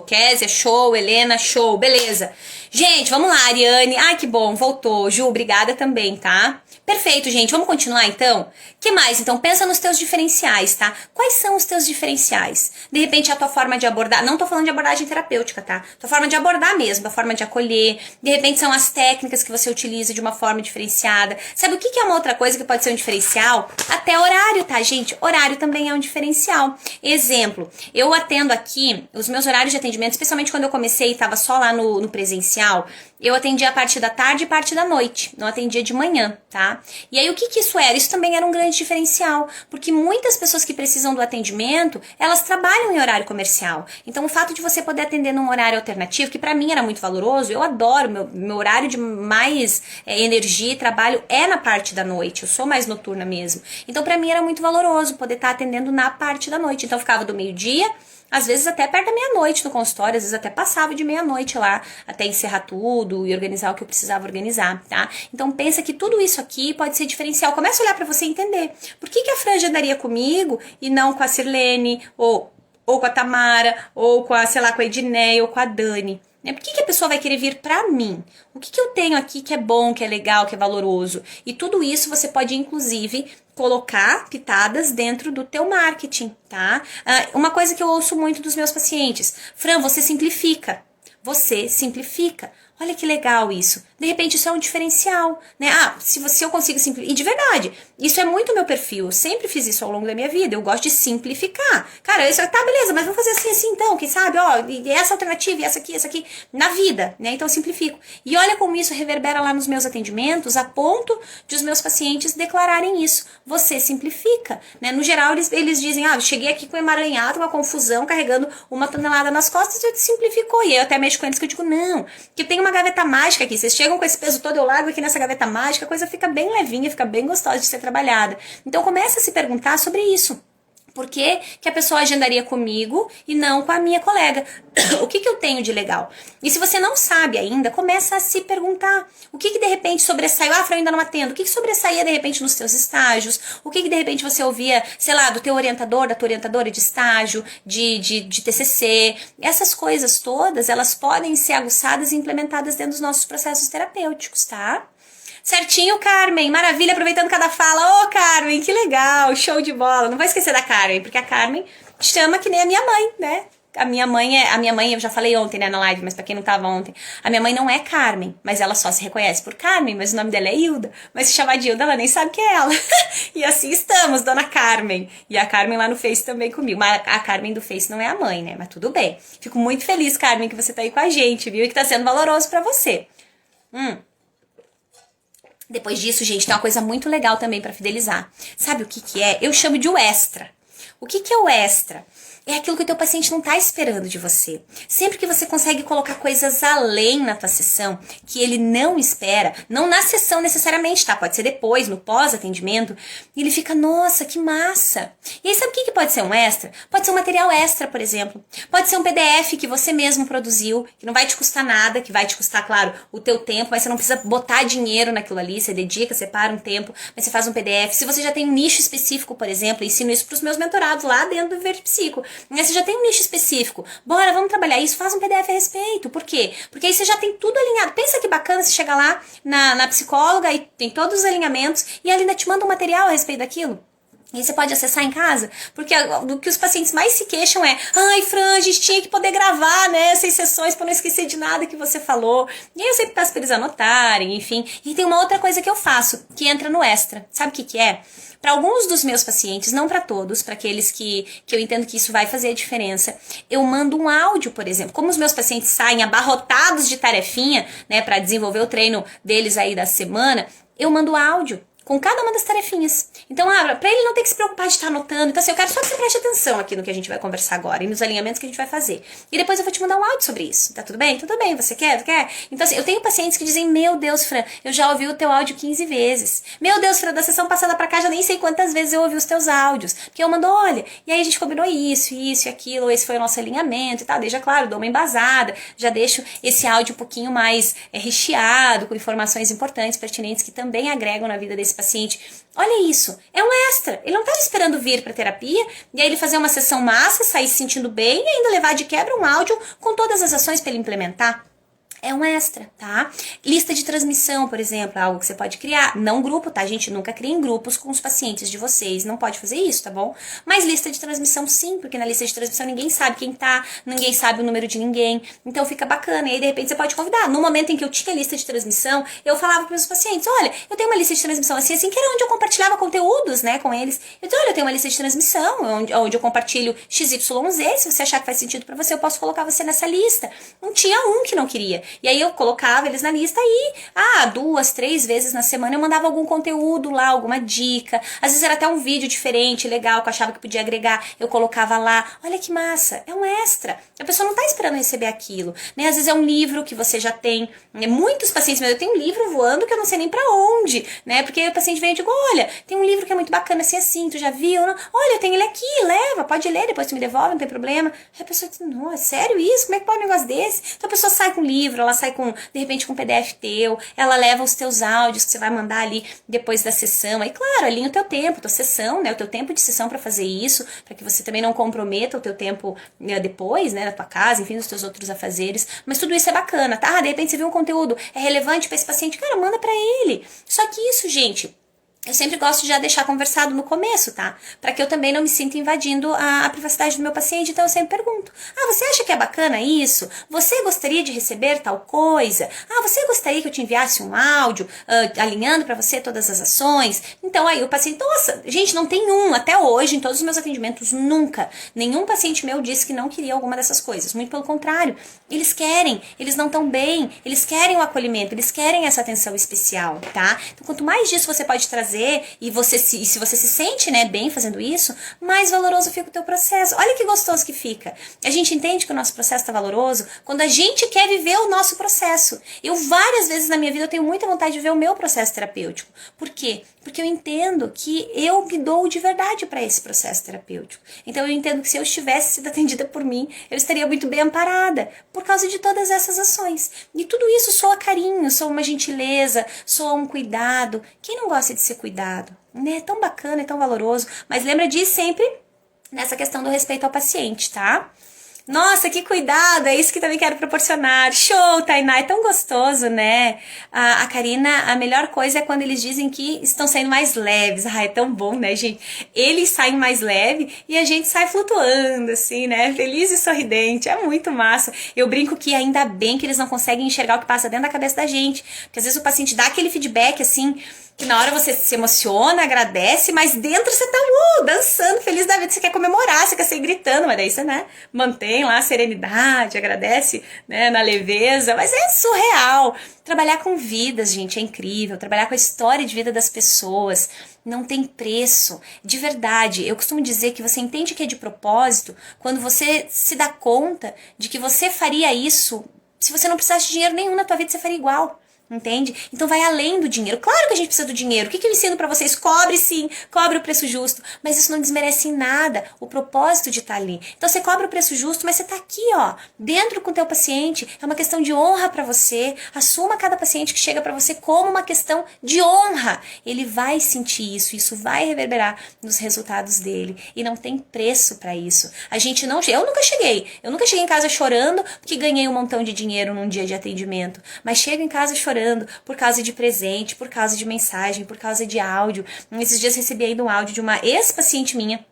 Kézia, show. Helena, show. Beleza. Gente, vamos lá, Ariane. Ai, que bom, voltou. Ju, obrigada também, tá? Perfeito, gente. Vamos continuar, então? Que mais? Então, pensa nos teus diferenciais, tá? Quais são os teus diferenciais? De repente, a tua forma de abordar... Não tô falando de abordagem terapêutica, tá? Tua forma de abordar mesmo, a forma de acolher. De repente, são as técnicas que você utiliza de uma forma diferenciada. Sabe o que é uma outra coisa que pode ser um diferencial? Até horário, tá, gente? Horário também é um diferencial. Exemplo, eu atendo aqui, os meus horários de atendimento, especialmente quando eu comecei e estava só lá no presencial, eu atendia a parte da tarde e parte da noite, não atendia de manhã, tá? E aí o que isso era? Isso também era um grande diferencial, porque muitas pessoas que precisam do atendimento, elas trabalham em horário comercial. Então o fato de você poder atender num horário alternativo, que pra mim era muito valoroso, eu adoro, meu horário de mais energia e trabalho é na parte da noite, eu sou mais noturna mesmo. Então pra mim era muito valoroso poder estar atendendo na parte da noite. Então eu ficava do meio-dia, às vezes até perto da meia-noite no consultório, às vezes até passava de meia-noite lá, até encerrar tudo e organizar o que eu precisava organizar, tá? Então pensa que tudo isso aqui pode ser diferencial. Começa a olhar pra você entender. Por que a Franja daria comigo e não com a Sirlene, ou com a Tamara, ou com a, sei lá, com a Edneia, ou com a Dani? Por que a pessoa vai querer vir pra mim? O que eu tenho aqui que é bom, que é legal, que é valoroso? E tudo isso você pode, inclusive, colocar pitadas dentro do teu marketing, tá? Uma coisa que eu ouço muito dos meus pacientes. Fran, você simplifica. Você simplifica. Olha que legal isso. De repente isso é um diferencial, né? Se eu consigo simplificar... E de verdade, isso é muito meu perfil. Eu sempre fiz isso ao longo da minha vida. Eu gosto de simplificar. Cara, isso tá, beleza, mas vamos fazer assim então, quem sabe? Ó, e essa alternativa, e essa aqui, na vida, né? Então eu simplifico. E olha como isso reverbera lá nos meus atendimentos, a ponto de os meus pacientes declararem isso. Você simplifica, né? No geral, eles dizem, eu cheguei aqui com um emaranhado, uma confusão, carregando 1 tonelada nas costas, e eu te simplificou. E eu até mexo com eles que eu digo, não, que tem uma gaveta mágica aqui. Vocês chegam com esse peso todo, eu largo aqui nessa gaveta mágica, a coisa fica bem levinha, fica bem gostosa de ser trabalhada. Então começa a se perguntar sobre isso. Por que a pessoa agendaria comigo e não com a minha colega? O que eu tenho de legal? E se você não sabe ainda, começa a se perguntar. O que de repente sobressaiu? Fran, eu ainda não atendo. O que sobressaía de repente nos teus estágios? O que de repente você ouvia, sei lá, do teu orientador, da tua orientadora de estágio, de TCC? Essas coisas todas, elas podem ser aguçadas e implementadas dentro dos nossos processos terapêuticos, tá? Certinho, Carmen, maravilha, aproveitando cada fala. Carmen, que legal, show de bola. Não vai esquecer da Carmen, porque a Carmen chama que nem a minha mãe, né? A minha mãe, eu já falei ontem, né, na live, mas pra quem não tava ontem, a minha mãe não é Carmen, mas ela só se reconhece por Carmen, mas o nome dela é Hilda. Mas se chamar de Hilda, ela nem sabe que é ela. E assim estamos, dona Carmen. E a Carmen lá no Face também comigo. Mas a Carmen do Face não é a mãe, né? Mas tudo bem. Fico muito feliz, Carmen, que você tá aí com a gente, viu? E que tá sendo valoroso pra você. Depois disso, gente, tem uma coisa muito legal também pra fidelizar. Sabe o que é? Eu chamo de o extra. O que é o extra? É aquilo que o teu paciente não tá esperando de você. Sempre que você consegue colocar coisas além na tua sessão, que ele não espera, não na sessão necessariamente, tá? Pode ser depois, no pós-atendimento, ele fica, nossa, que massa! E aí sabe o que pode ser um extra? Pode ser um material extra, por exemplo. Pode ser um PDF que você mesmo produziu, que não vai te custar nada, que vai te custar, claro, o teu tempo, mas você não precisa botar dinheiro naquilo ali, você dedica, separa um tempo, mas você faz um PDF. Se você já tem um nicho específico, por exemplo, eu ensino isso pros meus mentorados lá dentro do Verde Psico. Mas você já tem um nicho específico. Bora, vamos trabalhar isso, faz um PDF a respeito. Por quê? Porque aí você já tem tudo alinhado. Pensa que bacana você chegar lá na psicóloga e tem todos os alinhamentos e ela ainda te manda um material a respeito daquilo. E aí você pode acessar em casa, porque o que os pacientes mais se queixam é Fran, a gente tinha que poder gravar, né, essas sessões pra não esquecer de nada que você falou. E aí eu sempre peço pra eles anotarem, enfim. E tem uma outra coisa que eu faço, que entra no extra. Sabe o que é? Para alguns dos meus pacientes, não para todos, para aqueles que eu entendo que isso vai fazer a diferença, eu mando um áudio, por exemplo. Como os meus pacientes saem abarrotados de tarefinha, né, para desenvolver o treino deles aí da semana, eu mando áudio com cada uma das tarefinhas. Então, pra ele não ter que se preocupar de estar anotando. Então, assim, eu quero só que você preste atenção aqui no que a gente vai conversar agora e nos alinhamentos que a gente vai fazer. E depois eu vou te mandar um áudio sobre isso. Tá tudo bem? Tudo bem. Você quer? Quer? Então, assim, eu tenho pacientes que dizem, meu Deus, Fran, eu já ouvi o teu áudio 15 vezes. Meu Deus, Fran, da sessão passada pra cá, já nem sei quantas vezes eu ouvi os teus áudios. Porque eu mando, olha, e aí a gente combinou isso e aquilo, esse foi o nosso alinhamento e tal. Daí já, claro, dou uma embasada, já deixo esse áudio um pouquinho mais recheado, com informações importantes, pertinentes, que também agregam na vida desse paciente. Olha isso, é um extra. Ele não estava esperando vir para terapia e aí ele fazer uma sessão massa, sair se sentindo bem e ainda levar de quebra um áudio com todas as ações para ele implementar. É um extra, tá? Lista de transmissão, por exemplo, é algo que você pode criar. Não grupo, tá, gente? Nunca crie em grupos com os pacientes de vocês. Não pode fazer isso, tá bom? Mas lista de transmissão sim, porque na lista de transmissão ninguém sabe quem tá, ninguém sabe o número de ninguém. Então fica bacana. E aí, de repente, você pode convidar. No momento em que eu tinha lista de transmissão, eu falava para os pacientes, olha, eu tenho uma lista de transmissão assim, que era onde eu compartilhava conteúdos, né, com eles. Eu disse, olha, eu tenho uma lista de transmissão, onde eu compartilho XYZ. Se você achar que faz sentido para você, eu posso colocar você nessa lista. Não tinha um que não queria. E aí eu colocava eles na lista e, 2, 3 vezes na semana eu mandava algum conteúdo lá, alguma dica. Às vezes era até um vídeo diferente, legal, que eu achava que podia agregar. Eu colocava lá. Olha que massa, é um extra. A pessoa não tá esperando receber aquilo, né? Às vezes é um livro que você já tem. Muitos pacientes, mas eu tenho um livro voando que eu não sei nem pra onde, né? Porque o paciente vem e digo, olha, tem um livro que é muito bacana, assim, tu já viu? Não? Olha, eu tenho ele aqui, leva, pode ler, depois tu me devolve, não tem problema. Aí a pessoa diz, não, é sério isso? Como é que pode um negócio desse? Então a pessoa sai com o livro, ela sai de repente com um PDF teu, ela leva os teus áudios que você vai mandar ali depois da sessão. Aí, claro, alinha o teu tempo, tua sessão, né? O teu tempo de sessão para fazer isso, para que você também não comprometa o teu tempo depois, né? Na tua casa, enfim, nos teus outros afazeres. Mas tudo isso é bacana, tá? De repente você viu um conteúdo, é relevante para esse paciente, cara, manda para ele. Só que isso, gente, eu sempre gosto de já deixar conversado no começo, tá? Para que eu também não me sinta invadindo a privacidade do meu paciente. Então eu sempre pergunto, você acha que é bacana isso? Você gostaria de receber tal coisa? Você gostaria que eu te enviasse um áudio alinhando para você todas as ações? Então aí o paciente, nossa, gente, não tem até hoje, em todos os meus atendimentos, nunca, nenhum paciente meu disse que não queria alguma dessas coisas. Muito pelo contrário, eles querem, eles não estão bem, eles querem o acolhimento, eles querem essa atenção especial, tá? Então quanto mais disso você pode trazer, e se você se sente, né, bem fazendo isso, mais valoroso fica o teu processo. Olha que gostoso que fica. A gente entende que o nosso processo está valoroso quando a gente quer viver o nosso processo. Eu várias vezes na minha vida eu tenho muita vontade de ver o meu processo terapêutico. Por quê? Porque eu entendo que eu me dou de verdade para esse processo terapêutico. Então eu entendo que se eu estivesse sido atendida por mim, eu estaria muito bem amparada por causa de todas essas ações. E tudo isso soa carinho, soa uma gentileza, soa um cuidado. Quem não gosta de ser cuidado? Né? É tão bacana, é tão valoroso. Mas lembra disso sempre nessa questão do respeito ao paciente, tá? Nossa, que cuidado, é isso que também quero proporcionar. Show, Tainá, é tão gostoso, né? A Karina, a melhor coisa é quando eles dizem que estão saindo mais leves. É tão bom, né, gente? Eles saem mais leve e a gente sai flutuando, assim, né? Feliz e sorridente, é muito massa. Eu brinco que ainda bem que eles não conseguem enxergar o que passa dentro da cabeça da gente. Porque às vezes o paciente dá aquele feedback, assim, que na hora você se emociona, agradece, mas dentro você tá dançando, feliz da vida, você quer comemorar, você quer sair gritando, mas daí você, né, mantém lá a serenidade, agradece, né, na leveza, mas é surreal. Trabalhar com vidas, gente, é incrível, trabalhar com a história de vida das pessoas, não tem preço, de verdade. Eu costumo dizer que você entende que é de propósito quando você se dá conta de que você faria isso, se você não precisasse de dinheiro nenhum na tua vida, você faria igual. Entende? Então vai além do dinheiro. Claro que a gente precisa do dinheiro. O que eu ensino pra vocês? Cobre sim, cobre o preço justo. Mas isso não desmerece em nada o propósito de estar ali. Então você cobra o preço justo, mas você tá aqui, ó, dentro com o teu paciente. É uma questão de honra pra você. Assuma cada paciente que chega pra você como uma questão de honra. Ele vai sentir isso, isso vai reverberar nos resultados dele. E não tem preço pra isso. Eu nunca cheguei em casa chorando porque ganhei um montão de dinheiro num dia de atendimento. Mas chego em casa chorando por causa de presente, por causa de mensagem, por causa de áudio. Esses dias recebi ainda um áudio de uma ex-paciente minha.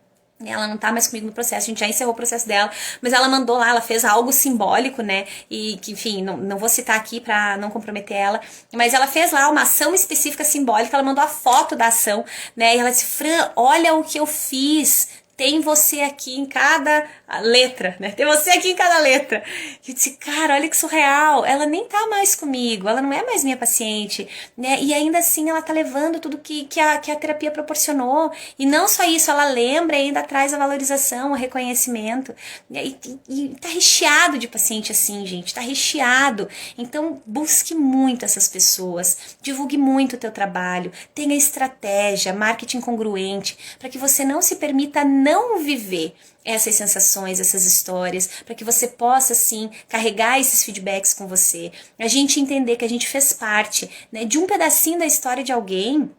Ela não tá mais comigo no processo, a gente já encerrou o processo dela, mas ela mandou lá, ela fez algo simbólico, né, e que, enfim, não vou citar aqui pra não comprometer ela, mas ela fez lá uma ação específica simbólica, ela mandou a foto da ação, né, e ela disse, Fran, olha o que eu fiz, tem você aqui em cada letra, né? Tem você aqui em cada letra. Eu disse, cara, olha que surreal, ela nem tá mais comigo, ela não é mais minha paciente, né? E ainda assim ela tá levando tudo que a terapia proporcionou. E não só isso, ela lembra e ainda traz a valorização, o reconhecimento. E tá recheado de paciente assim, gente, tá recheado. Então, busque muito essas pessoas, divulgue muito o teu trabalho, tenha estratégia, marketing congruente, para que você não se permita não viver essas sensações, essas histórias, para que você possa, sim, carregar esses feedbacks com você, a gente entender que a gente fez parte, né, de um pedacinho da história de alguém.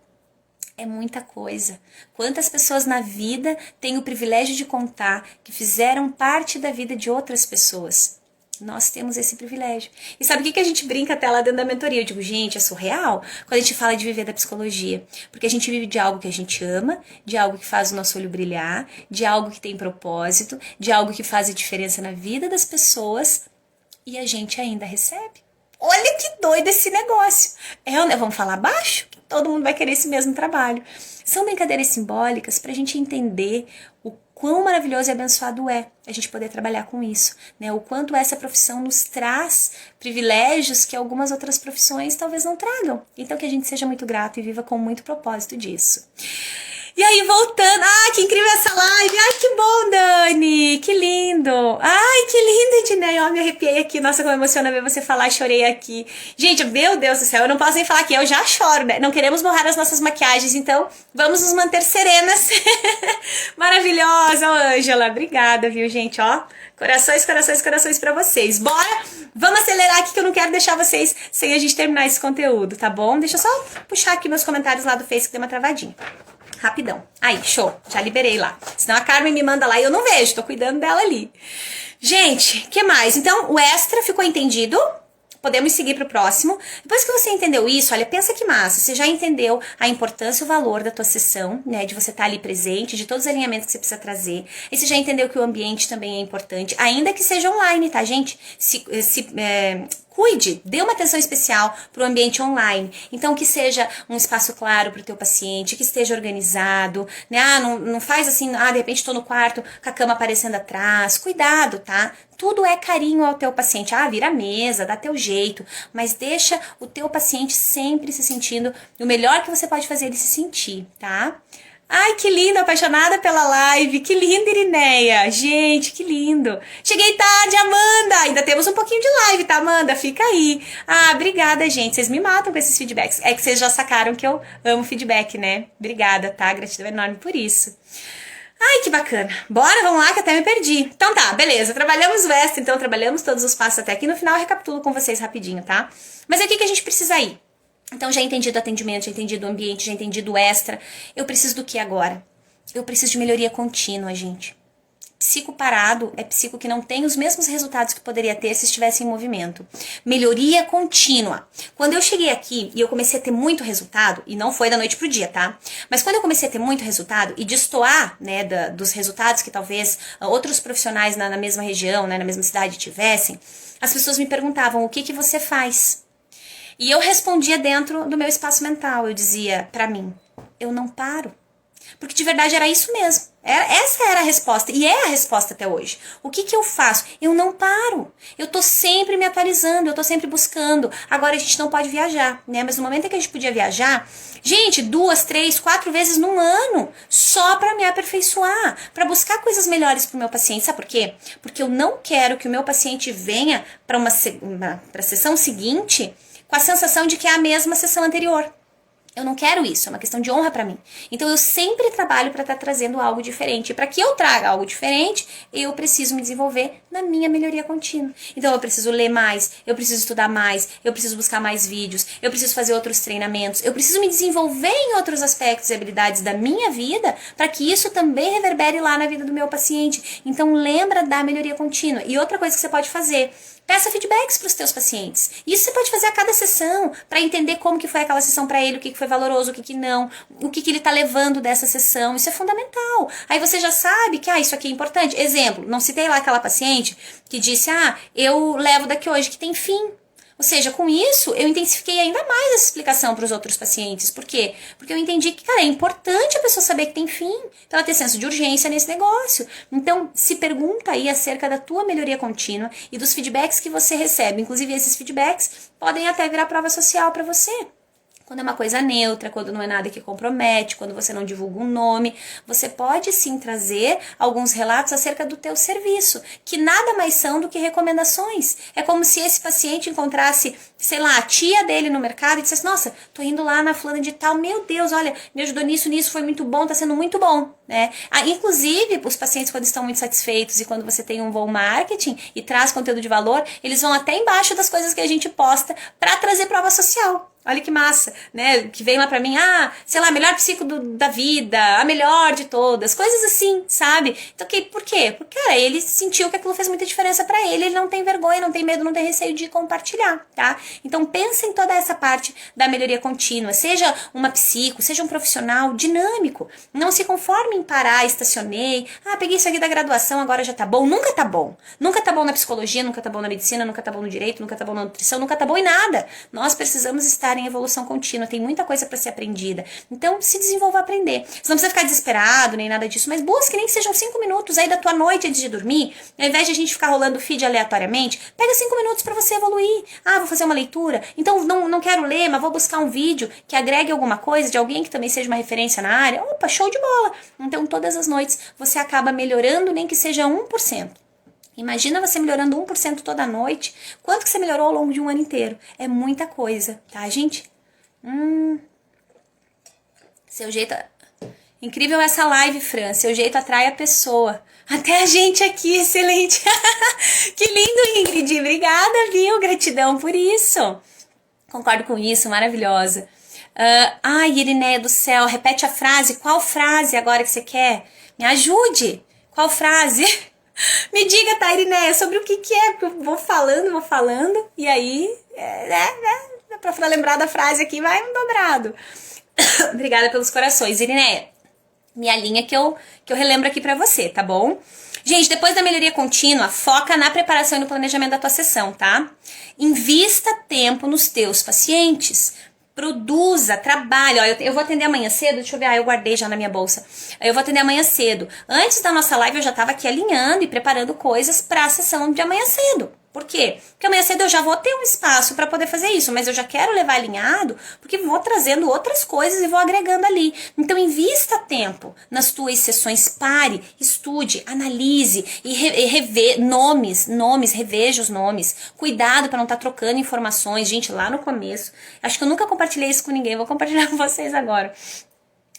É muita coisa. Quantas pessoas na vida têm o privilégio de contar que fizeram parte da vida de outras pessoas? Nós temos esse privilégio. E sabe o que a gente brinca até lá dentro da mentoria? Eu digo, gente, é surreal quando a gente fala de viver da psicologia. Porque a gente vive de algo que a gente ama, de algo que faz o nosso olho brilhar, de algo que tem propósito, de algo que faz a diferença na vida das pessoas e a gente ainda recebe. Olha que doido esse negócio. Vamos falar baixo? Todo mundo vai querer esse mesmo trabalho. São brincadeiras simbólicas para a gente entender o quão maravilhoso e abençoado é a gente poder trabalhar com isso, né? O quanto essa profissão nos traz privilégios que algumas outras profissões talvez não tragam. Então que a gente seja muito grato e viva com muito propósito disso. E aí, voltando, que incrível essa live, que bom, Dani, que lindo, que lindo, Ednei, me arrepiei aqui, nossa, como emociona ver você falar, chorei aqui. Gente, meu Deus do céu, eu não posso nem falar aqui, eu já choro, né, não queremos borrar as nossas maquiagens, então vamos nos manter serenas. Maravilhosa, Ângela, obrigada, viu, gente, corações, corações, corações pra vocês. Bora, vamos acelerar aqui que eu não quero deixar vocês sem a gente terminar esse conteúdo, tá bom? Deixa eu só puxar aqui meus comentários lá do Face que deu uma travadinha. Rapidão. Aí, show. Já liberei lá. Senão a Carmen me manda lá e eu não vejo. Tô cuidando dela ali. Gente, que mais? Então, o extra ficou entendido? Podemos seguir pro próximo. Depois que você entendeu isso, olha, pensa que massa. Você já entendeu a importância e o valor da tua sessão, né? De você estar ali presente, de todos os alinhamentos que você precisa trazer. E você já entendeu que o ambiente também é importante, ainda que seja online, tá, gente? Cuide, dê uma atenção especial para o ambiente online. Então, que seja um espaço claro para o teu paciente, que esteja organizado, né? Não faz assim, de repente estou no quarto com a cama aparecendo atrás. Cuidado, tá? Tudo é carinho ao teu paciente. Vira a mesa, dá teu jeito, mas deixa o teu paciente sempre se sentindo o melhor que você pode fazer ele se sentir, tá? Ai, que lindo, apaixonada pela live. Que lindo, Irineia. Gente, que lindo. Cheguei tarde, Amanda. Ainda temos um pouquinho de live, tá, Amanda? Fica aí. Obrigada, gente. Vocês me matam com esses feedbacks. É que vocês já sacaram que eu amo feedback, né? Obrigada, tá? Gratidão enorme por isso. Ai, que bacana. Bora, vamos lá que até me perdi. Então tá, beleza. Trabalhamos o extra, então trabalhamos todos os passos até aqui. No final eu recapitulo com vocês rapidinho, tá? Mas é o que a gente precisa ir? Então, já entendi do atendimento, já entendi do ambiente, já entendi do extra. Eu preciso do que agora? Eu preciso de melhoria contínua, gente. Psico parado é psico que não tem os mesmos resultados que poderia ter se estivesse em movimento. Melhoria contínua. Quando eu cheguei aqui e eu comecei a ter muito resultado, e não foi da noite pro dia, tá? Mas quando eu comecei a ter muito resultado e destoar, né, dos resultados que talvez outros profissionais na mesma região, né, na mesma cidade tivessem, as pessoas me perguntavam, o que você faz? E eu respondia dentro do meu espaço mental, eu dizia pra mim, eu não paro. Porque de verdade era isso mesmo. Essa era a resposta, e é a resposta até hoje. O que eu faço? Eu não paro. Eu tô sempre me atualizando, eu tô sempre buscando. Agora a gente não pode viajar, né? Mas no momento em que a gente podia viajar, gente, 2, 3, 4 vezes num ano, só pra me aperfeiçoar, pra buscar coisas melhores pro meu paciente. Sabe por quê? Porque eu não quero que o meu paciente venha pra sessão seguinte com a sensação de que é a mesma sessão anterior. Eu não quero isso, é uma questão de honra pra mim. Então eu sempre trabalho pra estar trazendo algo diferente. E pra que eu traga algo diferente, eu preciso me desenvolver na minha melhoria contínua. Então eu preciso ler mais, eu preciso estudar mais, eu preciso buscar mais vídeos, eu preciso fazer outros treinamentos, eu preciso me desenvolver em outros aspectos e habilidades da minha vida para que isso também reverbere lá na vida do meu paciente. Então lembra da melhoria contínua. E outra coisa que você pode fazer, peça feedbacks para os teus pacientes. Isso você pode fazer a cada sessão, para entender como que foi aquela sessão para ele, o que foi valoroso, o que não, o que ele tá levando dessa sessão. Isso é fundamental. Aí você já sabe que, isso aqui é importante. Exemplo, não citei lá aquela paciente que disse, eu levo daqui hoje que tem fim. Ou seja, com isso, eu intensifiquei ainda mais essa explicação para os outros pacientes. Por quê? Porque eu entendi que, cara, é importante a pessoa saber que tem fim, então ela ter senso de urgência nesse negócio. Então, se pergunta aí acerca da tua melhoria contínua e dos feedbacks que você recebe. Inclusive, esses feedbacks podem até virar prova social para você. Quando é uma coisa neutra, quando não é nada que compromete, quando você não divulga um nome, você pode sim trazer alguns relatos acerca do teu serviço, que nada mais são do que recomendações. É como se esse paciente encontrasse, sei lá, a tia dele no mercado e dissesse, nossa, tô indo lá na fulana de tal, meu Deus, olha, me ajudou nisso, foi muito bom, tá sendo muito bom, né? Inclusive, os pacientes quando estão muito satisfeitos e quando você tem um bom marketing e traz conteúdo de valor, eles vão até embaixo das coisas que a gente posta para trazer prova social. Olha que massa, né? Que vem lá pra mim, sei lá, a melhor psico da vida, a melhor de todas, coisas assim, sabe? Então, por quê? Porque, cara, ele sentiu que aquilo fez muita diferença pra ele, ele não tem vergonha, não tem medo, não tem receio de compartilhar, tá? Então, pensa em toda essa parte da melhoria contínua, seja uma psico, seja um profissional dinâmico, não se conforme em parar, estacionei, peguei isso aqui da graduação, agora já tá bom, nunca tá bom. Nunca tá bom na psicologia, nunca tá bom na medicina, nunca tá bom no direito, nunca tá bom na nutrição, nunca tá bom em nada. Nós precisamos estar em evolução contínua, tem muita coisa para ser aprendida. Então, se desenvolva a aprender. Você não precisa ficar desesperado, nem nada disso, mas busque nem que sejam 5 minutos aí da tua noite antes de dormir, ao invés de a gente ficar rolando o feed aleatoriamente, pega 5 minutos para você evoluir. Vou fazer uma leitura, então não quero ler, mas vou buscar um vídeo que agregue alguma coisa de alguém que também seja uma referência na área. Opa, show de bola! Então, todas as noites você acaba melhorando, nem que seja 1%. Imagina você melhorando 1% toda noite. Quanto que você melhorou ao longo de um ano inteiro? É muita coisa, tá, gente? Seu jeito... Incrível essa live, Fran. Seu jeito atrai a pessoa. Até a gente aqui, excelente. Que lindo, Ingrid. Obrigada, viu? Gratidão por isso. Concordo com isso, maravilhosa. Irineia do céu, repete a frase. Qual frase agora que você quer? Me ajude. Qual frase? Me diga, tá, Irineia, sobre o que é, porque eu vou falando, e aí, pra lembrar da frase aqui, vai um dobrado. Obrigada pelos corações, Irineia. Minha linha que eu relembro aqui pra você, tá bom? Gente, depois da melhoria contínua, foca na preparação e no planejamento da tua sessão, tá? Invista tempo nos teus pacientes. Produza, trabalhe. Ó, eu vou atender amanhã cedo, deixa eu ver, eu guardei já na minha bolsa. Eu vou atender amanhã cedo. Antes da nossa live eu já tava aqui alinhando e preparando coisas para a sessão de amanhã cedo. Por quê? Porque amanhã cedo eu já vou ter um espaço para poder fazer isso, mas eu já quero levar alinhado, porque vou trazendo outras coisas e vou agregando ali. Então invista tempo nas tuas sessões, pare, estude, analise e rever nomes, reveja os nomes. Cuidado para não estar trocando informações. Gente, lá no começo, acho que eu nunca compartilhei isso com ninguém, vou compartilhar com vocês agora.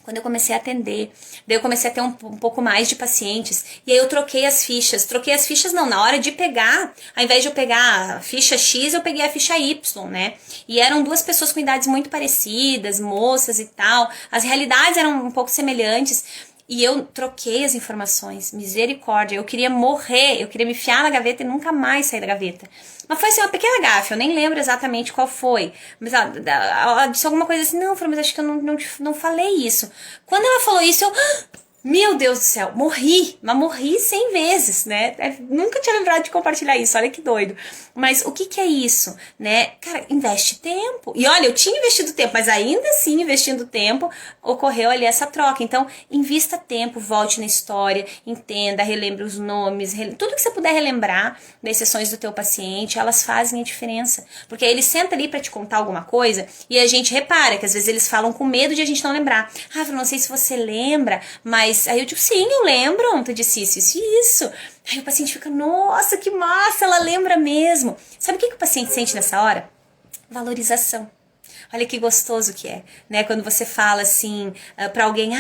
Quando eu comecei a atender, daí eu comecei a ter um pouco mais de pacientes, e aí eu troquei as fichas não, na hora de pegar, ao invés de eu pegar a ficha X, eu peguei a ficha Y, né, e eram duas pessoas com idades muito parecidas, moças e tal, as realidades eram um pouco semelhantes, e eu troquei as informações, misericórdia, eu queria morrer, eu queria me enfiar na gaveta e nunca mais sair da gaveta. Mas foi assim, uma pequena gafe, eu nem lembro exatamente qual foi. Mas ela disse alguma coisa assim, não, mas acho que eu não falei isso. Quando ela falou isso, eu... Meu Deus do céu, mas morri 100 vezes, né? Nunca tinha lembrado de compartilhar isso, olha que doido. Mas o que é isso, né? Cara, investe tempo. E olha, eu tinha investido tempo, mas ainda assim, investindo tempo, ocorreu ali essa troca. Então, invista tempo, volte na história, entenda, relembre os nomes, tudo que você puder relembrar das sessões do teu paciente, elas fazem a diferença. Porque aí ele senta ali pra te contar alguma coisa e a gente repara que às vezes eles falam com medo de a gente não lembrar. Eu não sei se você lembra, mas aí eu digo, sim, eu lembro, tu disse isso. Aí o paciente fica, nossa, que massa, ela lembra mesmo. Sabe o que o paciente sente nessa hora? Valorização. Olha que gostoso que é, né? Quando você fala assim pra alguém,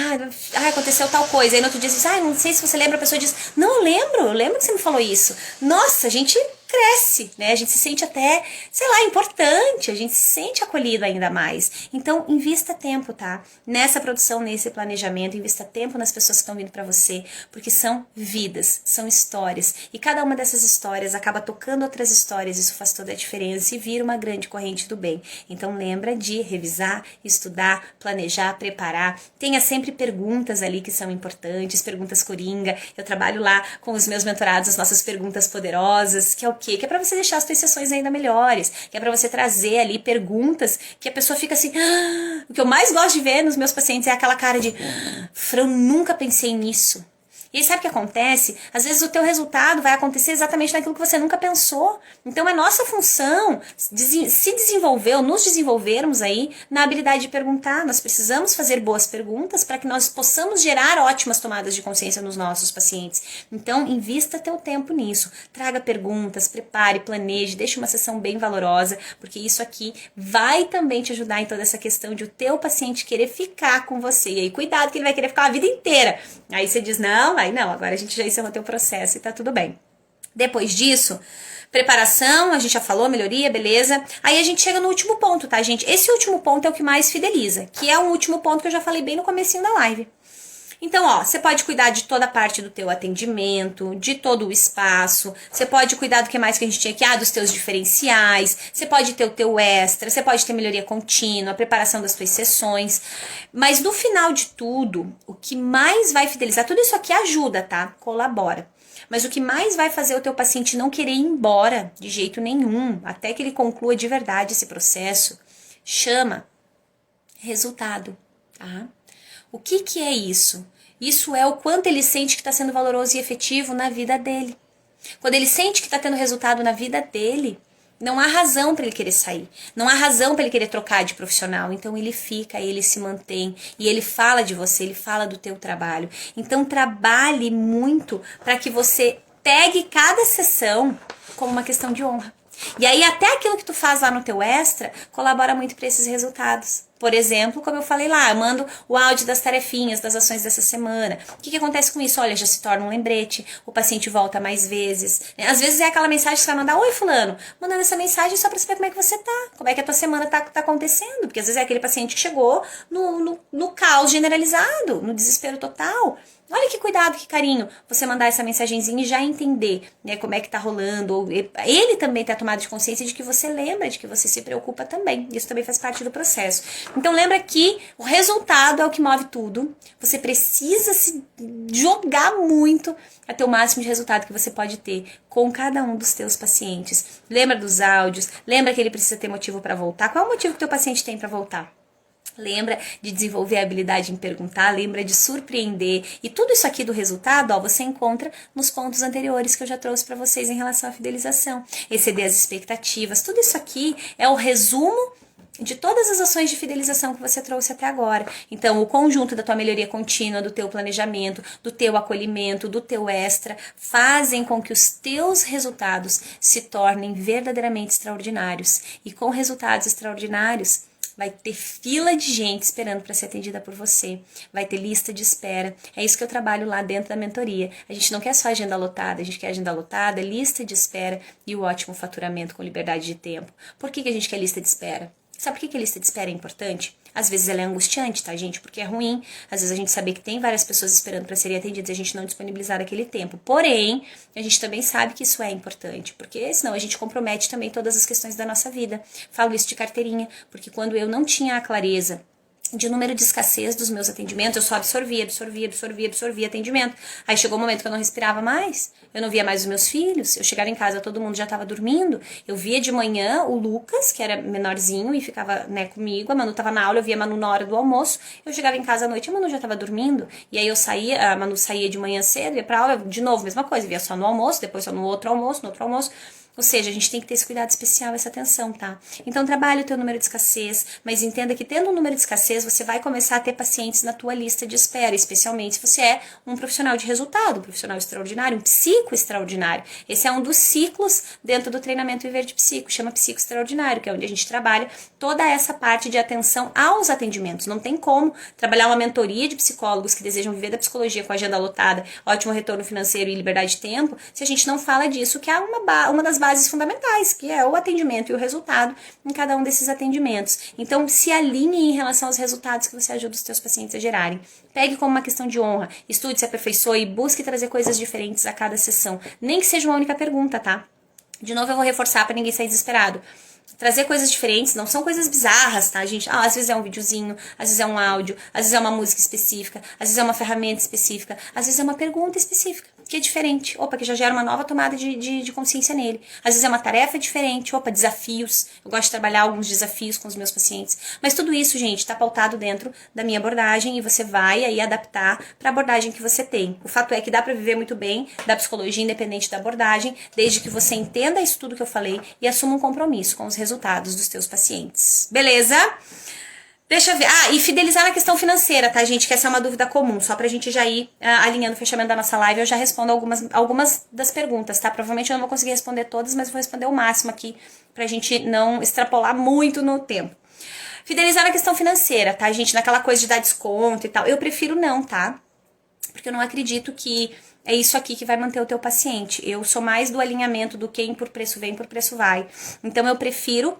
aconteceu tal coisa. Aí no outro dia você diz, não sei se você lembra, a pessoa diz, não, eu lembro que você me falou isso. Nossa, a gente cresce, né? A gente se sente até, sei lá, importante, a gente se sente acolhido ainda mais. Então, invista tempo, tá? Nessa produção, nesse planejamento, invista tempo nas pessoas que estão vindo pra você, porque são vidas, são histórias. E cada uma dessas histórias acaba tocando outras histórias, isso faz toda a diferença e vira uma grande corrente do bem. Então, lembra de revisar, estudar, planejar, preparar. Tenha sempre perguntas ali que são importantes, perguntas coringa. Eu trabalho lá com os meus mentorados, as nossas perguntas poderosas, que é o quê? Que é pra você deixar as tuas sessões ainda melhores, que é pra você trazer ali perguntas que a pessoa fica assim, o que eu mais gosto de ver nos meus pacientes é aquela cara de, Fran, nunca pensei nisso. E aí sabe o que acontece? Às vezes o teu resultado vai acontecer exatamente naquilo que você nunca pensou. Então é nossa função se desenvolver, ou nos desenvolvermos aí na habilidade de perguntar. Nós precisamos fazer boas perguntas para que nós possamos gerar ótimas tomadas de consciência nos nossos pacientes. Então invista teu tempo nisso. Traga perguntas, prepare, planeje, deixe uma sessão bem valorosa, porque isso aqui vai também te ajudar em toda essa questão de o teu paciente querer ficar com você. E aí cuidado que ele vai querer ficar a vida inteira. Aí você diz, não, aí não, agora a gente já encerrou teu processo e tá tudo bem. Depois disso, preparação, a gente já falou, melhoria, beleza. Aí a gente chega no último ponto, tá, gente? Esse último ponto é o que mais fideliza, que é um último ponto que eu já falei bem no comecinho da live. Então, ó, você pode cuidar de toda a parte do teu atendimento, de todo o espaço, você pode cuidar do que mais que a gente tinha aqui, dos teus diferenciais, você pode ter o teu extra, você pode ter melhoria contínua, a preparação das tuas sessões, mas no final de tudo, o que mais vai fidelizar, tudo isso aqui ajuda, tá? Colabora. Mas o que mais vai fazer o teu paciente não querer ir embora de jeito nenhum, até que ele conclua de verdade esse processo, chama resultado, tá? O que que é isso? Isso é o quanto ele sente que está sendo valoroso e efetivo na vida dele. Quando ele sente que está tendo resultado na vida dele, não há razão para ele querer sair. Não há razão para ele querer trocar de profissional. Então ele fica, ele se mantém e ele fala de você, ele fala do teu trabalho. Então trabalhe muito para que você pegue cada sessão como uma questão de honra. E aí até aquilo que tu faz lá no teu extra colabora muito para esses resultados. Por exemplo, como eu falei lá, eu mando o áudio das tarefinhas, das ações dessa semana. O que acontece com isso? Olha, já se torna um lembrete, o paciente volta mais vezes. Às vezes é aquela mensagem que você vai mandar, oi fulano, mandando essa mensagem só pra saber como é que você tá, como é que a tua semana tá acontecendo. Porque às vezes é aquele paciente que chegou no caos generalizado, no desespero total. Olha que cuidado, que carinho, você mandar essa mensagenzinha e já entender, né, como é que tá rolando, ou ele também ter a tomada de consciência de que você lembra, de que você se preocupa também. Isso também faz parte do processo. Então lembra que o resultado é o que move tudo. Você precisa se jogar muito a ter o máximo de resultado que você pode ter com cada um dos teus pacientes. Lembra dos áudios, lembra que ele precisa ter motivo para voltar. Qual é o motivo que o teu paciente tem para voltar? Lembra de desenvolver a habilidade em perguntar, lembra de surpreender. E tudo isso aqui do resultado, ó, você encontra nos pontos anteriores que eu já trouxe para vocês em relação à fidelização. Exceder as expectativas, tudo isso aqui é o resumo de todas as ações de fidelização que você trouxe até agora. Então, o conjunto da tua melhoria contínua, do teu planejamento, do teu acolhimento, do teu extra, fazem com que os teus resultados se tornem verdadeiramente extraordinários. E com resultados extraordinários, vai ter fila de gente esperando para ser atendida por você. Vai ter lista de espera. É isso que eu trabalho lá dentro da mentoria. A gente não quer só agenda lotada, a gente quer agenda lotada, lista de espera e o ótimo faturamento com liberdade de tempo. Por que a gente quer lista de espera? Sabe por que a lista de espera é importante? Às vezes ela é angustiante, tá, gente? Porque é ruim. Às vezes a gente saber que tem várias pessoas esperando para serem atendidas e a gente não disponibilizar aquele tempo. Porém, a gente também sabe que isso é importante, porque senão a gente compromete também todas as questões da nossa vida. Falo isso de carteirinha, porque quando eu não tinha a clareza de número de escassez dos meus atendimentos, eu só absorvia atendimento. Aí chegou um momento que eu não respirava mais, eu não via mais os meus filhos, eu chegava em casa, todo mundo já estava dormindo, eu via de manhã o Lucas, que era menorzinho e ficava, né, comigo, a Manu estava na aula, eu via a Manu na hora do almoço, eu chegava em casa à noite, a Manu já estava dormindo, e aí eu saía, a Manu saía de manhã cedo, ia pra aula, de novo, mesma coisa, via só no almoço, depois só no outro almoço, Ou seja, a gente tem que ter esse cuidado especial, essa atenção, tá? Então, trabalhe o teu número de escassez, mas entenda que tendo um número de escassez, você vai começar a ter pacientes na tua lista de espera, especialmente se você é um profissional de resultado, um profissional extraordinário, um psico extraordinário. Esse é um dos ciclos dentro do treinamento Viver de Psico, chama Psico Extraordinário, que é onde a gente trabalha toda essa parte de atenção aos atendimentos. Não tem como trabalhar uma mentoria de psicólogos que desejam viver da psicologia com agenda lotada, ótimo retorno financeiro e liberdade de tempo, se a gente não fala disso, que é uma das bases fundamentais, que é o atendimento e o resultado em cada um desses atendimentos. Então, se alinhe em relação aos resultados que você ajuda os seus pacientes a gerarem. Pegue como uma questão de honra, estude, se aperfeiçoe e busque trazer coisas diferentes a cada sessão. Nem que seja uma única pergunta, tá? De novo, eu vou reforçar para ninguém sair desesperado. Trazer coisas diferentes, não são coisas bizarras, tá, gente? Às vezes é um videozinho, às vezes é um áudio, às vezes é uma música específica, às vezes é uma ferramenta específica, às vezes é uma pergunta específica. que é diferente, opa, que já gera uma nova tomada de consciência nele. Às vezes é uma tarefa diferente, opa, desafios, eu gosto de trabalhar alguns desafios com os meus pacientes, mas tudo isso, gente, tá pautado dentro da minha abordagem e você vai aí adaptar para a abordagem que você tem. O fato é que dá para viver muito bem da psicologia independente da abordagem, desde que você entenda isso tudo que eu falei e assuma um compromisso com os resultados dos teus pacientes. Beleza? Deixa eu ver. Ah, e fidelizar na questão financeira, tá, gente? Que essa é uma dúvida comum. Só pra gente já ir alinhando o fechamento da nossa live, eu já respondo algumas das perguntas, tá? Provavelmente eu não vou conseguir responder todas, mas vou responder o máximo aqui pra gente não extrapolar muito no tempo. Fidelizar na questão financeira, tá, gente? Naquela coisa de dar desconto e tal. Eu prefiro não, tá? Porque eu não acredito que é isso aqui que vai manter o teu paciente. Eu sou mais do alinhamento do quem por preço vem, por preço vai. Então eu prefiro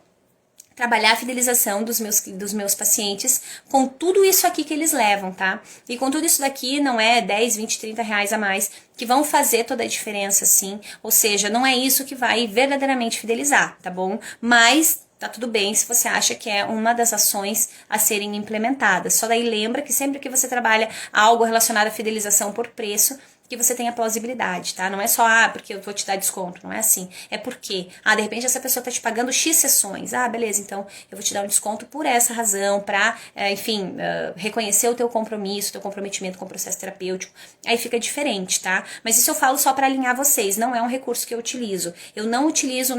trabalhar a fidelização dos meus pacientes com tudo isso aqui que eles levam, tá? E com tudo isso daqui não é 10, 20, 30 reais a mais que vão fazer toda a diferença, sim. Ou seja, não é isso que vai verdadeiramente fidelizar, tá bom? Mas tá tudo bem se você acha que é uma das ações a serem implementadas. Só daí lembra que sempre que você trabalha algo relacionado à fidelização por preço, que você tenha plausibilidade, tá? Não é só, porque eu vou te dar desconto, não é assim. É porque, de repente essa pessoa tá te pagando X sessões. Beleza, então eu vou te dar um desconto por essa razão, pra, enfim, reconhecer o teu compromisso, o teu comprometimento com o processo terapêutico. Aí fica diferente, tá? Mas isso eu falo só pra alinhar vocês, não é um recurso que eu utilizo. Eu não utilizo,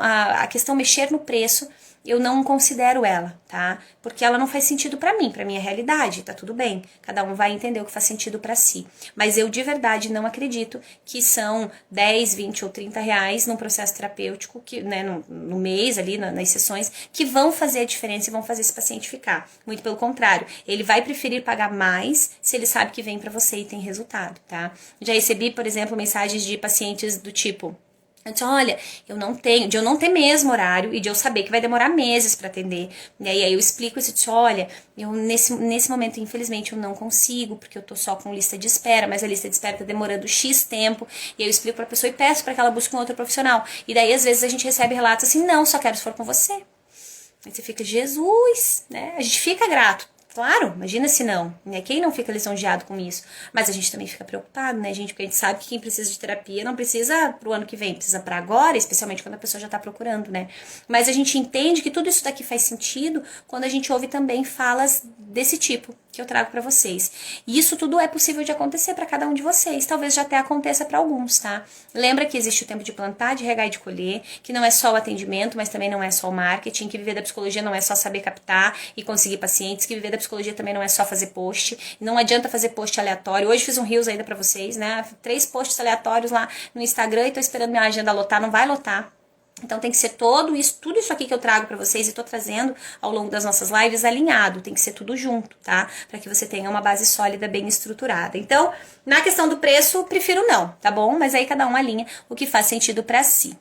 a questão mexer no preço, eu não considero ela, tá? Porque ela não faz sentido pra mim, pra minha realidade, tá tudo bem. Cada um vai entender o que faz sentido pra si. Mas eu de verdade não acredito que são 10, 20 ou 30 reais num processo terapêutico, que, né, no mês ali, nas sessões, que vão fazer a diferença e vão fazer esse paciente ficar. Muito pelo contrário, ele vai preferir pagar mais se ele sabe que vem pra você e tem resultado, tá? Já recebi, por exemplo, mensagens de pacientes do tipo: eu disse, olha, eu não tenho, de eu não ter mesmo horário e de eu saber que vai demorar meses para atender. E aí eu explico isso, eu disse, olha, eu nesse momento, infelizmente, eu não consigo, porque eu tô só com lista de espera, mas a lista de espera tá demorando X tempo. E aí eu explico pra pessoa e peço para que ela busque um outro profissional. E daí, às vezes, a gente recebe relatos assim, não, só quero se for com você. Aí você fica, Jesus, né? A gente fica grato. Claro, imagina se não, né? Quem não fica lisonjeado com isso? Mas a gente também fica preocupado, né, gente? Porque a gente sabe que quem precisa de terapia não precisa pro ano que vem, precisa pra agora, especialmente quando a pessoa já tá procurando, né? Mas a gente entende que tudo isso daqui faz sentido quando a gente ouve também falas desse tipo que eu trago pra vocês. E isso tudo é possível de acontecer pra cada um de vocês, talvez já até aconteça pra alguns, tá? Lembra que existe o tempo de plantar, de regar e de colher, que não é só o atendimento, mas também não é só o marketing, que viver da psicologia não é só saber captar e conseguir pacientes, que viver da psicologia também não é só fazer post, não adianta fazer post aleatório. Hoje fiz um reels ainda pra vocês, né? 3 posts aleatórios lá no Instagram e tô esperando minha agenda lotar, não vai lotar. Então tem que ser tudo isso aqui que eu trago pra vocês e tô trazendo ao longo das nossas lives alinhado, tem que ser tudo junto, tá? Pra que você tenha uma base sólida, bem estruturada. Então, na questão do preço, prefiro não, tá bom? Mas aí cada um alinha o que faz sentido pra si.